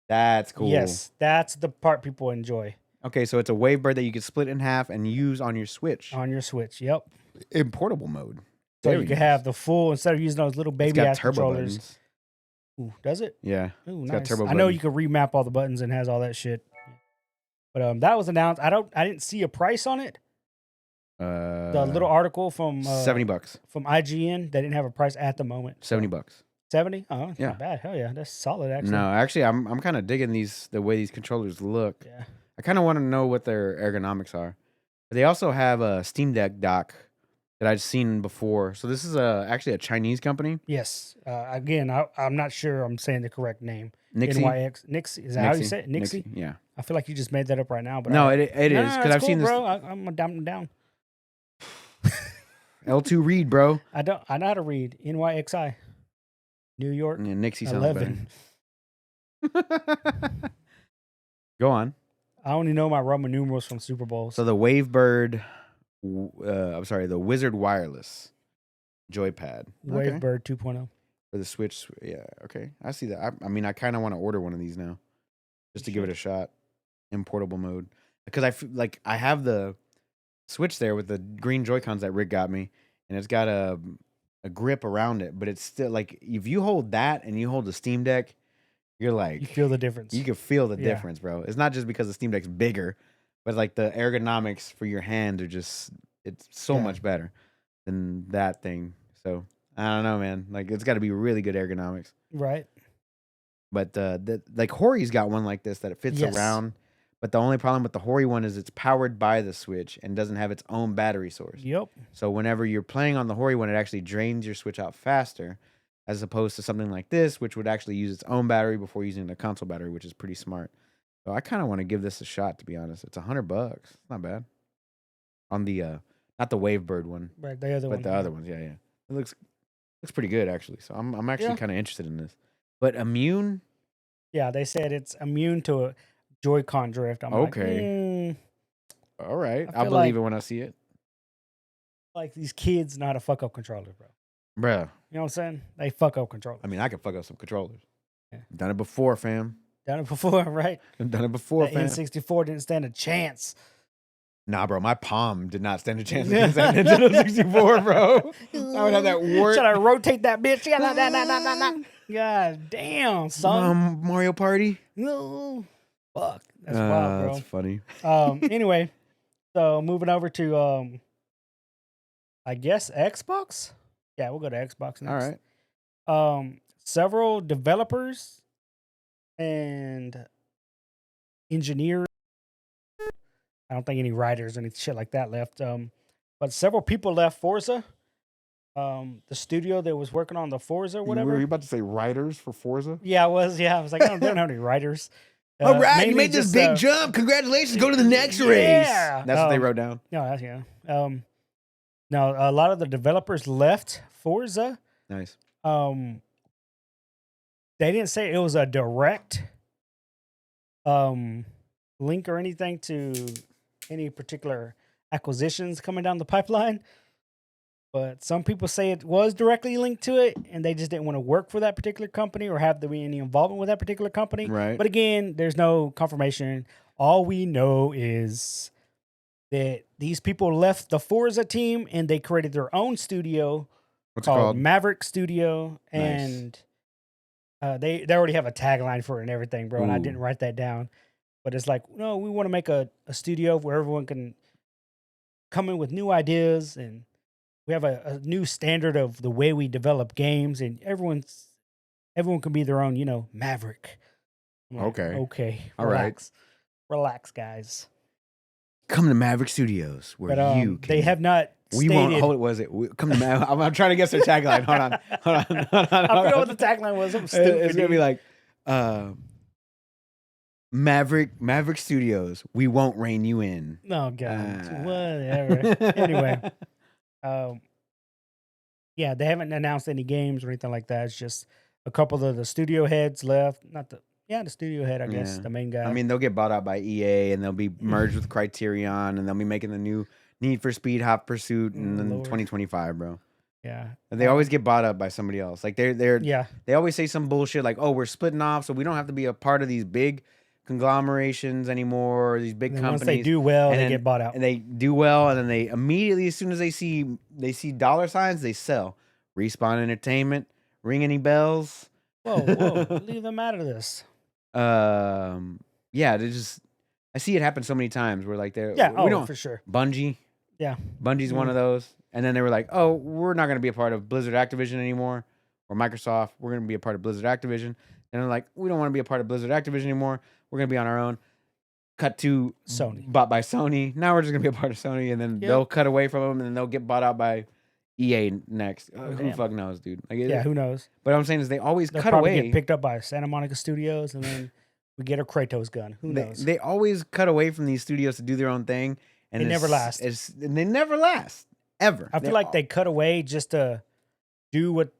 That's cool. Yes, that's the part people enjoy. Okay, so it's a Wavebird that you can split in half and use on your Switch. On your Switch, yep. In portable mode. So you can have the full, instead of using those little baby ass controllers. Buttons. Ooh, does it? Yeah. Ooh, it's nice. got turbo I know buttons. you can remap all the buttons and has all that shit. But that was announced. I didn't see a price on it. The little article from $70 from IGN, they didn't have a price at the moment. $70. 70? Oh, yeah. Not bad. Hell yeah, that's solid actually. No, actually, I'm kind of digging the way these controllers look. Yeah. I kind of want to know what their ergonomics are. They also have a Steam Deck dock that I've seen before. So this is actually a Chinese company. Yes. Again, I'm not sure I'm saying the correct name. Nixie? Nixie. Is that how you say it? Nixie? Yeah. I feel like you just made that up right now. But no, it is because I've seen this. Bro. I'm down. L2 read, bro. I know how to read. NYXI. New York. Yeah, Nixie sounds 11. better. Go on. I only know my Roman numerals from Super Bowls. So the Wavebird, the Wizard Wireless Joypad. Wavebird 2.0. For the Switch. Yeah, okay. I see that. I mean, I kind of want to order one of these now. Just to give it a shot. In portable mode. Because I have the Switch there with the green Joy-Cons that Rick got me. And it's got a grip around it. But it's still, like, if you hold that and you hold the Steam Deck, you're like... You feel the difference. You can feel the difference, bro. It's not just because the Steam Deck's bigger, but like the ergonomics for your hand are just... It's so much better than that thing. So, I don't know, man. Like, it's got to be really good ergonomics. Right. But, like, Hori's got one like this that it fits around. But the only problem with the Hori one is it's powered by the Switch and doesn't have its own battery source. Yep. So whenever you're playing on the Hori one, it actually drains your Switch out faster, as opposed to something like this, which would actually use its own battery before using the console battery, which is pretty smart. So I kind of want to give this a shot, to be honest. It's $100. It's not bad. On the not the Wavebird one, right? The other one, but the other ones, yeah. It looks pretty good actually. So I'm actually kind of interested in this. But immune? Yeah, they said it's immune to a Joy-Con drift. I'm okay. All right, I'll believe it when I see it. Like these kids know how to fuck up controllers, bro. Bruh. You know what I'm saying? They fuck up controllers. I mean, I can fuck up some controllers. Yeah. Done it before, fam. Done it before, right? I've done it before, fam. N64 didn't stand a chance. Nah, bro, my palm did not stand a chance against that Nintendo 64, bro. I would have that wart. Should I rotate that bitch? God damn, son. Mario Party? No. Fuck. That's wild, bro. That's funny. Anyway, so moving over to I guess Xbox. Yeah, we'll go to Xbox All next. right. Several developers and engineers. I don't think any writers or any shit like that left. But several people left Forza. The studio that was working on the Forza or You were whatever. you about to say writers for Forza? Yeah, I was. Yeah, I was like, I don't have any writers. All right, you Mainly made this just, big jump. Congratulations. Go to the next race. yeah. That's what they wrote down. No, yeah. No, a lot of the developers left Forza. Nice. They didn't say it was a direct link or anything to any particular acquisitions coming down the pipeline. But some people say it was directly linked to it, and they just didn't want to work for that particular company or have any involvement with that particular company. Right. But again, there's no confirmation. All we know is that these people left the Forza team and they created their own studio What's it called? Maverick Studio, Nice. and they already have a tagline for it and everything, bro. And I Ooh. didn't write that down, but it's like, no, we want to make a studio where everyone can come in with new ideas, and we have a new standard of the way we develop games, and everyone can be their own, Maverick. I'm like, Okay. Okay. All right. Relax, guys. Come to Maverick Studios where But you can. they have not We stated. won't. Hold it. Was it? Come to Maverick. I'm trying to guess their tagline. Hold on. I forgot what the tagline was. I'm stupid. It's gonna be dude. like, Maverick Studios. We won't rein you in. Oh god, whatever. Anyway, yeah, they haven't announced any games or anything like that. It's just a couple of the studio heads left. Not the studio head, I guess, Yeah. the main guy. I mean, they'll get bought out by EA and they'll be merged with Criterion and they'll be making the new Need for Speed Hot Pursuit in Lord. 2025, bro. yeah, And they always get bought up by somebody else. Like yeah. they always say some bullshit like, "Oh, we're splitting off, so we don't have to be a part of these big conglomerations anymore, or these big And then companies." once they do well, and they then- get bought out. And they do well, and then they immediately, as soon as they see dollar signs, they sell. Respawn Entertainment, ring any bells? Whoa, leave them out of this. Yeah, they just I see it happen so many times where like they're Yeah, we don't for sure. Bungie. Yeah. Bungie's one of those. And then they were like, "Oh, we're not going to be a part of Blizzard Activision anymore or Microsoft. We're going to be a part of Blizzard Activision." And they're like, "We don't want to be a part of Blizzard Activision anymore. We're going to be on our own." Cut to Sony. bought by Sony. Now we're just going to be a part of Sony, and then they'll cut away from them and then they'll get bought out by EA next. Who damn. fuck knows, dude? Like, Yeah, who knows? But what I'm saying is they always They'll cut probably away. get picked up by Santa Monica Studios, and then we get a Kratos gun. Who knows? They always cut away from these studios to do their own thing, and They never last. And they never last ever. I feel like they cut away just to do what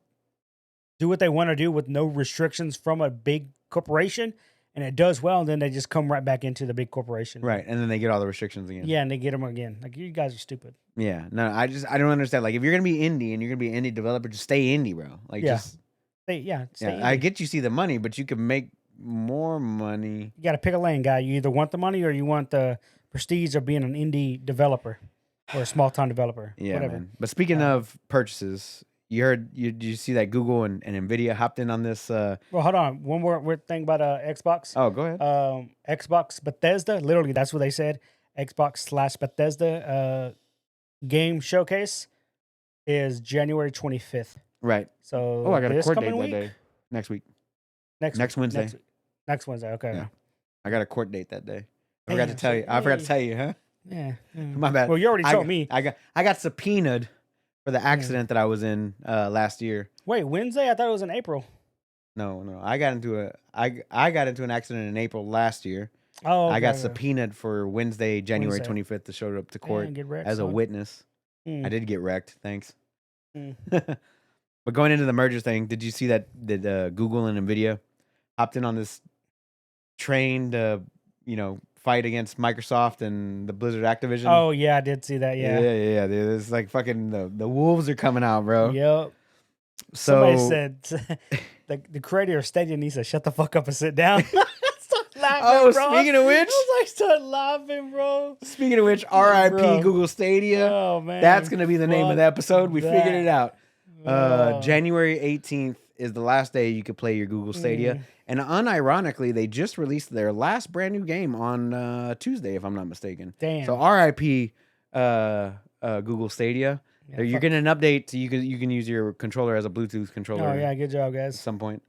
they want to do with no restrictions from a big corporation, and it does well, and then they just come right back into the big corporation. right, and then they get all the restrictions again. Yeah, and they get them again. Like, you guys are stupid. Yeah, no, I don't understand. Like, if you're gonna be indie and you're gonna be an indie developer, just stay indie, bro. Like, Yeah. just Stay yeah. indie. I get you see the money, but you can make more money. You got to pick a lane, guy. You either want the money or you want the prestige of being an indie developer or a small town developer. Yeah, whatever. man. But speaking of purchases, did you see that Google and Nvidia hopped in on this? Well, hold on. One more weird thing about Xbox. Oh, go ahead. Xbox Bethesda. Literally, that's what they said. Xbox/Bethesda game showcase is January 25th. Right. So Oh, I got a this court date coming that week? day. Next week. Next Next Wednesday. Next Wednesday. Okay. Yeah. I got a court date that day. I forgot to Damn, tell you. I forgot to hey. tell you, huh? Yeah. My bad. Well, you already told me. I got subpoenaed for the accident that I was in last year. Wait, Wednesday? I thought it was in April. No. I got into an accident in April last year. Oh, I got okay. subpoenaed for Wednesday, January Wednesday. 25th to show up to court Man, get wrecked, as a son. witness. Mm. I did get wrecked. Thanks. Mm. But going into the merger thing, did you see that Google and Nvidia hopped in on this train to, fight against Microsoft and the Blizzard Activision? Oh yeah, I did see that. Yeah. Yeah. Dude, it's like fucking the wolves are coming out, bro. Yep. So Somebody said the creator of Stadia needs to shut the fuck up and sit down. Start laughing, Oh, bro. speaking of which- I was like, start laughing, bro. speaking of which, R.I.P. Bro. Google Stadia. Oh man, That's gonna be the name of fuck the episode. We figured it out. Oh. January 18th is the last day you could play your Google Stadia. Mm. And unironically, they just released their last brand new game on Tuesday, if I'm not mistaken. Damn. So RIP Google Stadia. Yeah, You're fuck. getting an update, so you can use your controller as a Bluetooth controller. Oh yeah, good job, At guys. some point.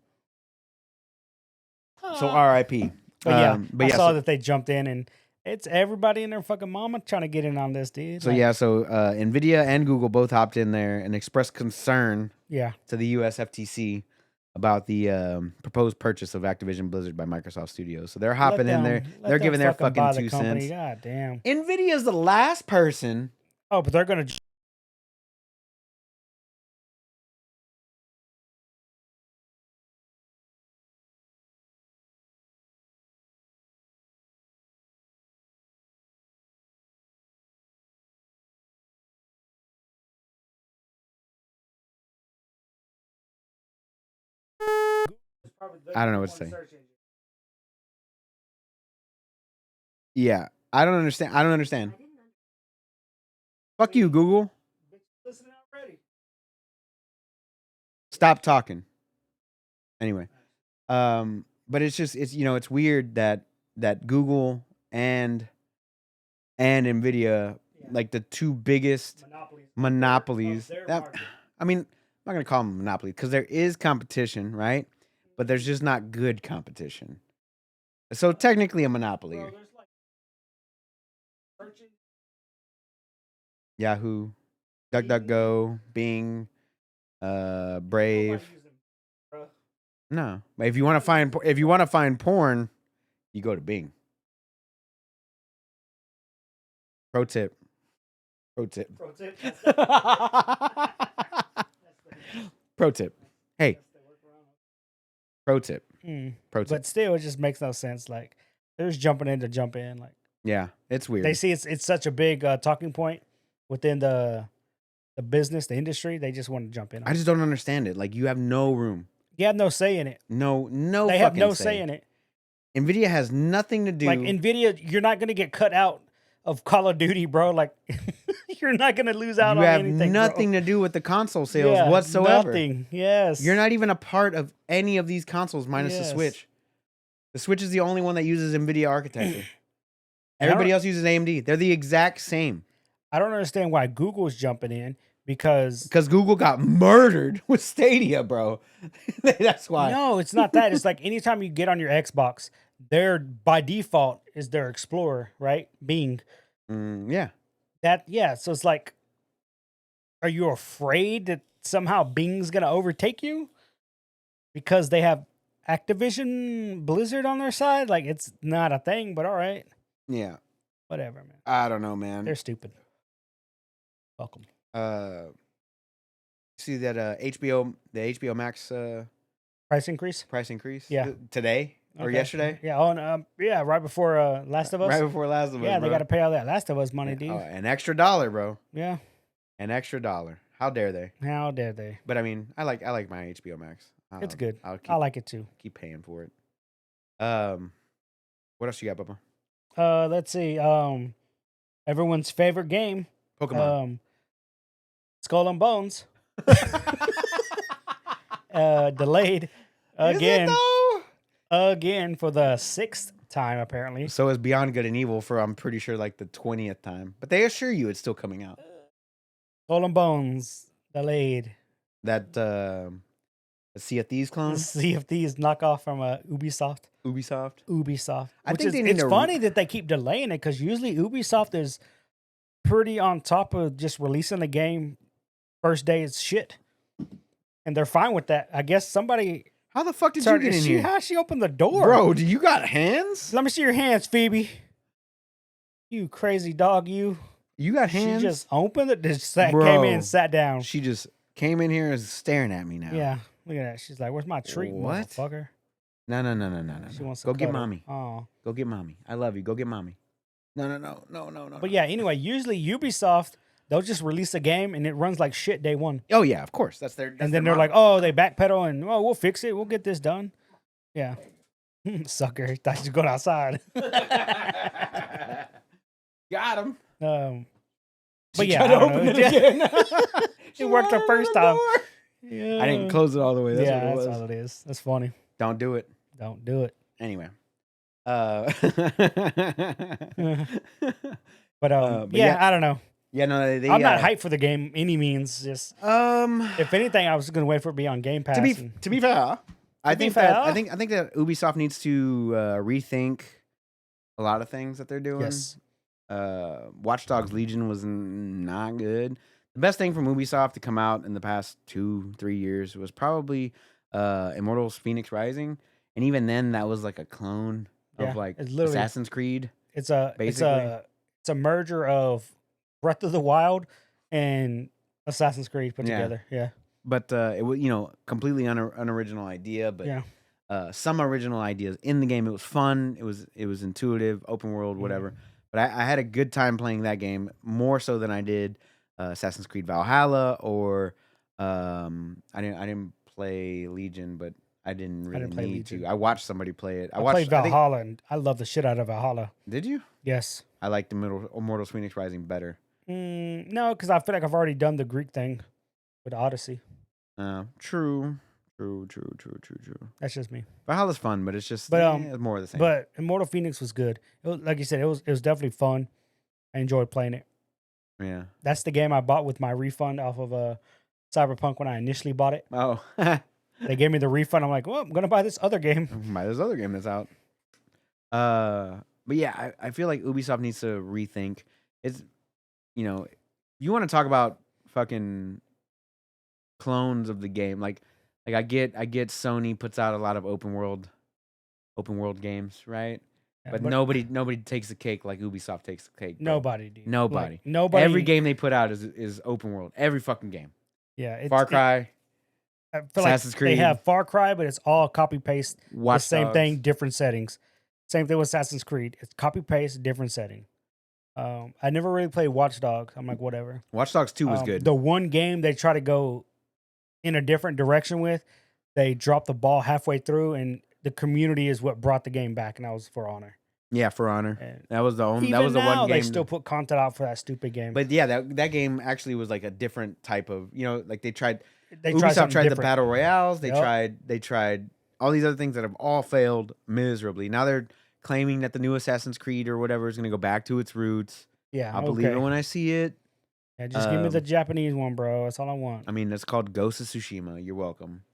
So R.I.P. But yeah, I saw so, that they jumped in, and it's everybody and their fucking mama trying to get in on this, dude. So Like, yeah, so Nvidia and Google both hopped in there and expressed concern yeah, to the U.S. FTC about the proposed purchase of Activision Blizzard by Microsoft Studios. So they're hopping in there. They're giving their fucking buy the 2 company. cents. God damn. Nvidia's the last person. Oh, but they're gonna. I don't know what to say. Yeah, I don't understand. Fuck you, Google. Stop talking. Anyway, but it's it's weird that Google and Nvidia, like the two biggest monopolies. I mean, I'm not gonna call them monopoly because there is competition, right? But there's just not good competition. So technically a monopoly. Yahoo, DuckDuckGo, Bing, Brave. No, if you want to find porn, you go to Bing. Pro tip. Pro tip. Pro tip. Hey. Pro tip. Pro tip. But still, it just makes no sense. Like, they're just jumping in to jump in. Like, Yeah, it's weird. they see it's such a big talking point within the business, the industry. They just want to jump in. I just don't understand it. Like, you have no room. You have no say in it. No. They have no say in it. Nvidia has nothing to do. Like, Nvidia, you're not going to get cut out of Call of Duty, bro. Like, you're not going to lose out you on have anything. nothing bro. to do with the console sales Yeah, whatsoever. Nothing. Yes. You're not even a part of any of these consoles minus the Yes. Switch. The Switch is the only one that uses Nvidia architecture. Everybody else uses AMD. They're the exact same. I don't understand why Google's jumping in because Google got murdered with Stadia, bro. That's why. no, it's not that. It's like anytime you get on your Xbox, their by default is their Explorer, right? Bing. Yeah. So it's like, are you afraid that somehow Bing's gonna overtake you because they have Activision Blizzard on their side? Like, it's not a thing, but all right, Yeah. whatever, man. I don't know, man. They're stupid. Welcome. See that the HBO Max Price increase? price increase? Yeah. Today or Okay. yesterday? Yeah. Oh, and, yeah. Right before Last of Us. Right before Last of Us. Yeah, they bro. got to pay all that Last of Us money, Yeah. dude. Oh, an extra $1, bro. Yeah. An extra $1. How dare they? How dare they? But I mean, I like my HBO Max. It's good. I'll keep, I like it too. keep paying for it. What else you got, Bubba? Let's see. Everyone's favorite game. Pokemon. Skull and Bones. Delayed again. Is it though? Again for the 6th time apparently. So is Beyond Good and Evil for I'm pretty sure like the 20th time. But they assure you it's still coming out. Skull and Bones delayed. That Sea of Thieves clone? See if these knockoff from Ubisoft. Ubisoft. I Which think is, they need it's to funny that they keep delaying it because usually Ubisoft is pretty on top of just releasing the game first day it's shit. And they're fine with that. I guess somebody How the fuck did you get in here? How she opened the door? Bro, do you got hands? Let me see your hands, Phoebe. You crazy dog, you. You got hands? She just opened it, came Bro. in, sat down. She just came in here and is staring at me now. Yeah, look at that. She's like, "Where's my treat, What? motherfucker?" No. She wants to Go get cuddle. mommy. Oh, Go get mommy. I love you. Go get mommy. No. but yeah. Anyway, usually Ubisoft they'll just release a game and it runs like shit day one, Oh yeah, of course. That's their. and then they're like, "Oh, they backpedal and we'll fix it. We'll get this done." Yeah, sucker. Thought you was going outside. got him. But yeah, I don't know. It worked the first time. Yeah. I didn't close it all the way. That's what it that's was. all it is. That's funny. Don't do it. Don't do it. Anyway. But but yeah, yeah. I don't know. Yeah, no, they I'm not hyped for the game any means. Just um if anything, I was gonna wait for it to be on Game Pass. to be and- to be fair, I To be think that fair. I think that Ubisoft needs to rethink a lot of things that they're doing. yes, Watch Dogs Legion was not good. The best thing from Ubisoft to come out in the past 2-3 years was probably Immortals Phoenix Rising, and even then that was like a clone Yeah, of like it's literally- Assassin's Creed. it's a Basically. it's a merger of Breath of the Wild and Assassin's Creed put Yeah. together. Yeah, But it was completely unoriginal idea, but yeah. some original ideas in the game. It was fun. It was intuitive, open world, whatever. But I had a good time playing that game more so than I did Assassin's Creed Valhalla or I didn't play Legion, but I didn't really play need Legion. to. I watched somebody play it. I played I think- Valhalla and I love the shit out of Valhalla. did you? Yes. I like the Immortals Phoenix Rising better. No, because I feel like I've already done the Greek thing with Odyssey. True. That's just me. Valhalla's fun, but it's just But, it's more of the same. But Immortal Phoenix was good. It was, like you said, it was definitely fun. I enjoyed playing it. yeah. That's the game I bought with my refund off of Cyberpunk when I initially bought it. Oh. They gave me the refund. I'm like, well, I'm gonna buy this other game. Buy this other game that's out. But yeah, I feel like Ubisoft needs to rethink. It's you want to talk about fucking clones of the game. Like I get Sony puts out a lot of open world games, right? Yeah, But nobody takes the cake like Ubisoft takes the cake. Bro. Nobody, dude. Nobody. Like, nobody. Every game they put out is open world. Every fucking game. Yeah. Far Cry, I feel Assassin's like Creed. They have Far Cry, but it's all copy paste. Watch The same Dogs. thing, different settings. Same thing with Assassin's Creed. It's copy paste, different setting. I never really played Watch Dogs. I'm like, whatever. Watch Dogs 2 was good. The one game they try to go in a different direction with, they dropped the ball halfway through, and the community is what brought the game back, and that was For Honor. Yeah, For Honor. And That was the only. even That was the now, one game. they still put content out for that stupid game. But yeah, that game actually was like a different type of. Like they tried. they Ubisoft something tried the different. battle royales. They Yup. tried all these other things that have all failed miserably. Now they're claiming that the new Assassin's Creed or whatever is going to go back to its roots. Yeah, I'll believe it when I see it. Yeah, just give me the Japanese one, bro. That's all I want. I mean, it's called Ghost of Tsushima. You're welcome.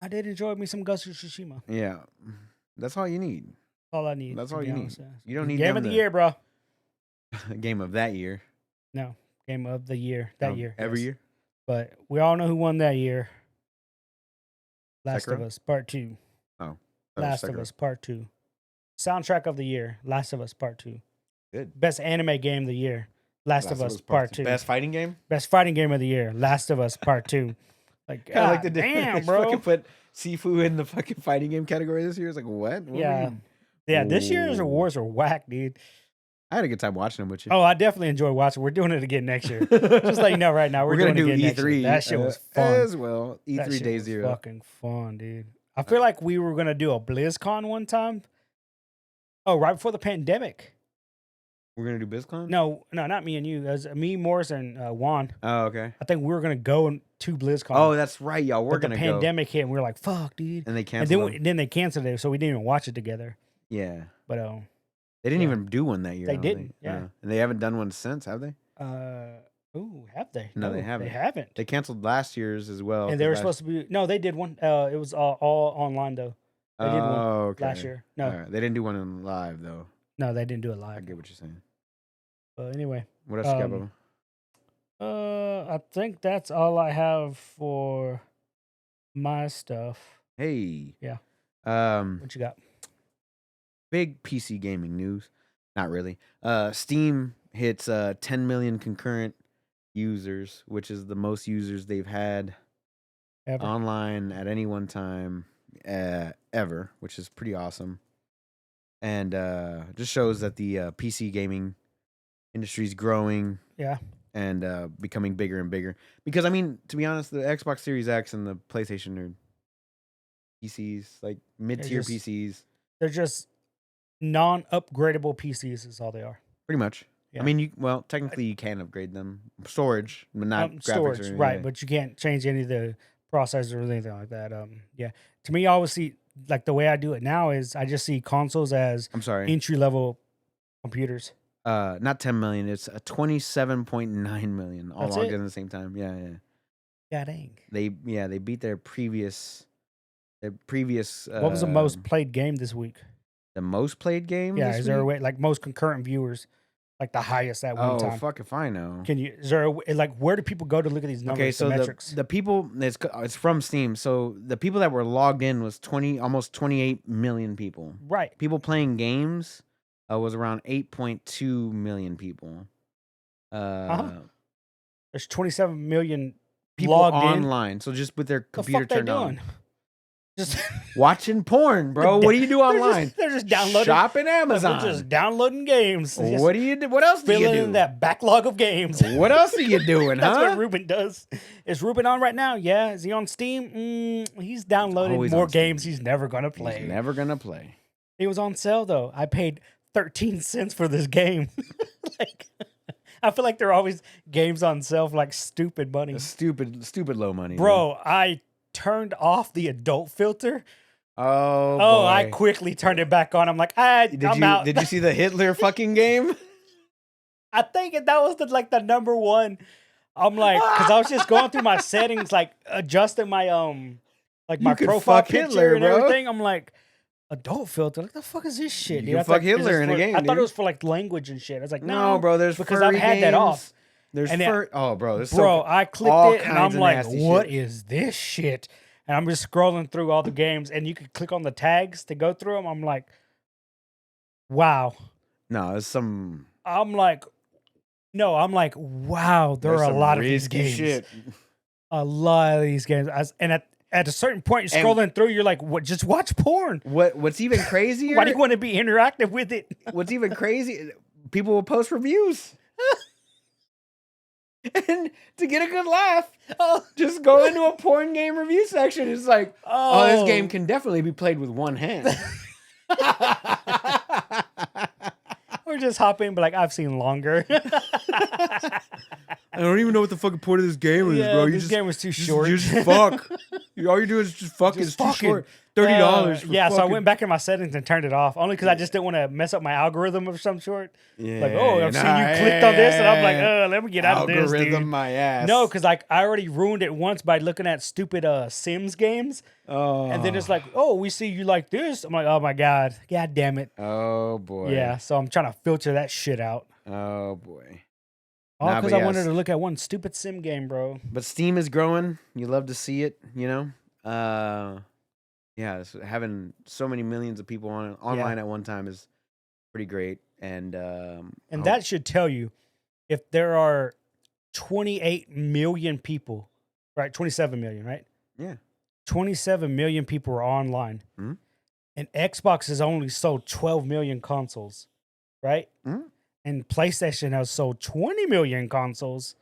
I did enjoy me some Ghost of Tsushima. Yeah, that's all you need. All I need. That's to all be you need. honest, yeah. You don't need Game them of the to- year, bro. Game of that year. No, game of the year. That year. Every yes. year. But we all know who won that year. Last of Sekiro? Us Part 2. That was Last of Sekiro. Us Part 2. Soundtrack of the year. Last of Us Part 2. Good. Best anime game of the year. Last of Us Part 2. Best fighting game. Best fighting game of the year. Last of Us Part 2. Like, Kinda like God the damn, bro. Fucking put Sifu in the fucking fighting game category this year. It's like what? What Yeah. were you- Yeah, this year's Ooh. awards are whack, dude. I had a good time watching them with you. Oh, I definitely enjoy watching. We're doing it again next year. Just let you know right now, we're gonna doing do it again next year. E3. That shit was fun. as well. That E3 shit Day was Zero. fucking fun, dude. I feel like we were gonna do a BlizzCon one time. Oh, right before the pandemic. We're gonna do BlizzCon. No, not me and you. It was me, Morris, and Juan. Oh, okay. I think we were gonna go to BlizzCon. Oh, that's right, y'all. We're but the gonna go. pandemic hit, and we were like, "Fuck, dude." And they And canceled. then they canceled it, so we didn't even watch it together. Yeah, But they didn't Yeah. even do one that year. They I don't didn't, think. yeah. And they haven't done one since, have they? ooh, have they? No, they haven't. They haven't. They canceled last year's as well. And they were supposed to be. No, they did one. It was all online though. They did one okay. last year. No, All right. They didn't do one in live though. no, they didn't do it I live. get what you're saying. But anyway, What else you got, Um, Bubba? I think that's all I have for my stuff. Hey. Yeah. Um, What you got? big PC gaming news. Not really. Steam hits 10 million concurrent users, which is the most users they've had Ever? online at any one time ever, which is pretty awesome. And just shows that the PC gaming industry is growing Yeah. and becoming bigger and bigger. Because I mean, to be honest, the Xbox Series X and the PlayStation are PCs, like mid-tier just- PCs, They're just non-upgradable PCs. Is all they are. pretty much. Yeah. I mean, technically you can upgrade them, storage, but not graphics. Storage, or anything, right? yeah. But you can't change any of the processors or anything like that. Yeah. To me, I always see like the way I do it now is I just see consoles as I'm sorry. entry level computers. Not 10 million. It's 27.9 million all That's logged it? in at the same time. Yeah, yeah. God dang. They beat their previous What was the most played game this week? the most played game Yeah, this is there a week? way, like most concurrent viewers, like the highest at one Oh, time? fuck if I know. Is there a way, like, where do people go to look at these numbers, Okay, the so metrics? the people it's from Steam. So the people that were logged in was almost 28 million people. Right. People playing games was around 8.2 million people. There's 27 million People logged in. online. So just with their The computer fuck they turned on. doing? Just Watching porn, bro. What do you do online? They're just downloading. Shopping Amazon. They're just downloading games. Just What do you do? What else do you filling do? in that backlog of games. What else are you doing, That's huh? what Ruben does. Is Ruben on right now? Yeah. Is he on Steam? He's downloaded Always more on Steam. games he's never gonna play. He's never gonna play. It was on sale though. I paid 13 cents for this game. Like, I feel like there are always games on sale for like stupid money. Stupid low money, Bro, I turned off the adult filter. Oh, Oh, boy. I quickly turned it back on. I'm like, I'm out. Did you see the Hitler fucking game? I think that was the number one. I'm like, because I was just going through my settings, like adjusting my like my You could profile fuck picture Hitler, and bro. everything. I'm like, adult filter. Like, the fuck is this shit, You dude? can I fuck thought this Hitler is in a for- game, I thought dude. it was for like language and shit. I was like, No, bro. There's because furry I've had that games. off. There's And oh, bro. There's Bro, so I clicked all it and kinds I'm of like, nasty what shit. is this shit? And I'm just scrolling through all the games, and you could click on the tags to go through them. I'm like, wow. No, there's some. I'm like, wow. There there's are a some lot of these risky games. shit. A lot of these games. And at a certain point, you're And- scrolling through, you're like, what? Just watch porn. What's even crazier? Why do you want to be interactive with it? What's even crazy? People will post reviews. And to get a good laugh, just go into a porn game review section. It's like, oh, this game can definitely be played with one hand. Or just hop in and be like, I've seen longer. I don't even know what the fucking point of this game is, Yeah, bro. this game was too short. You just fuck. All you do is just fuck. Just It's too fucking. short. $30. Yeah, so I went back in my settings and turned it off. Only because I just didn't want to mess up my algorithm of some sort. Yeah, Like, oh, I've seen you clicked on this, and I'm like, let me get out of this, algorithm dude. my ass. No, because like I already ruined it once by looking at stupid Sims games. Oh. And then it's like, oh, we see you like this. I'm like, oh my God damn it. Oh boy. Yeah, so I'm trying to filter that shit out. Oh boy. All Nah, because but I yes. wanted to look at one stupid sim game, bro. But Steam is growing. You love to see it, you know? Yeah, having so many millions of people online at one time is pretty great. And that should tell you if there are 28 million people, right? 27 million, right? Yeah. 27 million people are online. Mhm. And Xbox has only sold 12 million consoles, right? Mhm. And PlayStation has sold 20 million consoles.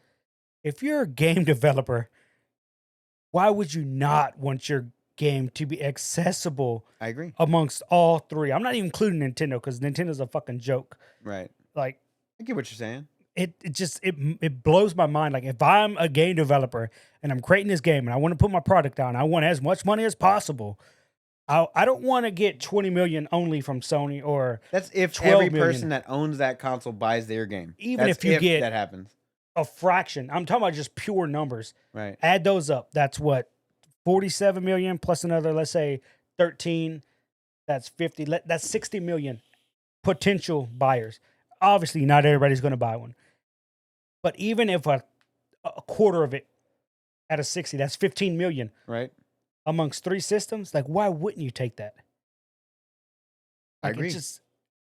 If you're a game developer, why would you not want your game to be accessible I agree. amongst all three? I'm not even including Nintendo because Nintendo's a fucking joke. Right. Like, I get what you're saying. it blows my mind. Like, if I'm a game developer and I'm creating this game and I want to put my product out and I want as much money as possible, I don't want to get 20 million only from Sony or That's if 12 every million. person that owns that console buys their game. Even That's if you get- that happens. a fraction. I'm talking about just pure numbers. Right. Add those up. That's what, 47 million plus another, let's say 13. That's 50. That's 60 million potential buyers. Obviously, not everybody's going to buy one. But even if a quarter of it out of 60, that's 15 million Right. amongst three systems. Like, why wouldn't you take that? I Like, agree. it's just,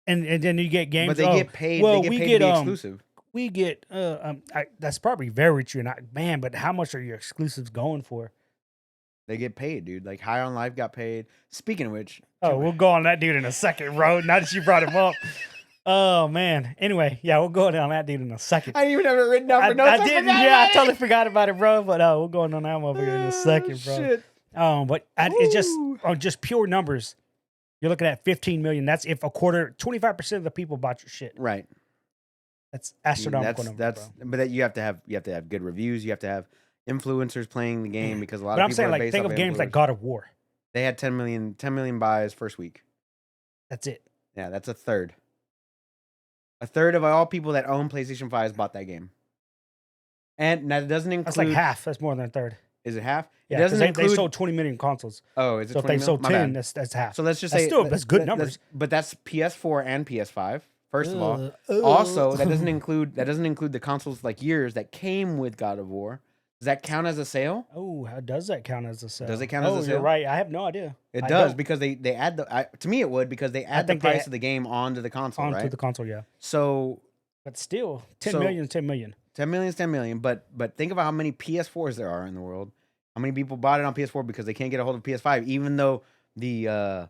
and then you get games. But they get paid. well, they we get paid get, to be exclusive. We get, that's probably very true. Man, but how much are your exclusives going for? They get paid, dude. Like High on Life got paid. Speaking of which, Oh, we'll go on that dude in a second, bro. Now that you brought him up. Oh, man. Anyway, yeah, we'll go on that dude in a second. I didn't even have it written down for notes. I didn't. forgot Yeah, I about it. totally forgot about it, bro. But we'll go on that motherfucker in a second, bro. Shit. But it's just Ooh. on just pure numbers. You're looking at 15 million. That's if 25% of the people bought your shit. Right. That's astronomical numbers, That's bro. but that you have to have good reviews. You have to have influencers playing the game because a lot But of I'm people saying, are like, based think off of games like influencers. God of War. They had 10 million buys first week. That's it. Yeah, that's a third. A third of all people that own PlayStation 5s bought that game. And that doesn't include. That's like half. That's more than a third. Is it half? Yeah, it because doesn't they include. sold 20 million consoles. Oh, is it So if 20 they mil? sold My 10, bad. that's half. So let's just That's say still that's good numbers. But that's PS4 and PS5. First of all, Ugh. also that doesn't include the consoles like years that came with God of War. Does that count as a sale? Oh, how does that count as a sale? Does it count as a You're sale? right. I have no idea. It I does don't. because they add to me it would because they add the think they price add- of the game onto the console, Onto right? the console, yeah. So But still, 10 So- million is 10 million. 10 million is 10 million, but think about how many PS4s there are in the world. How many people bought it on PS4 because they can't get a hold of PS5, even though the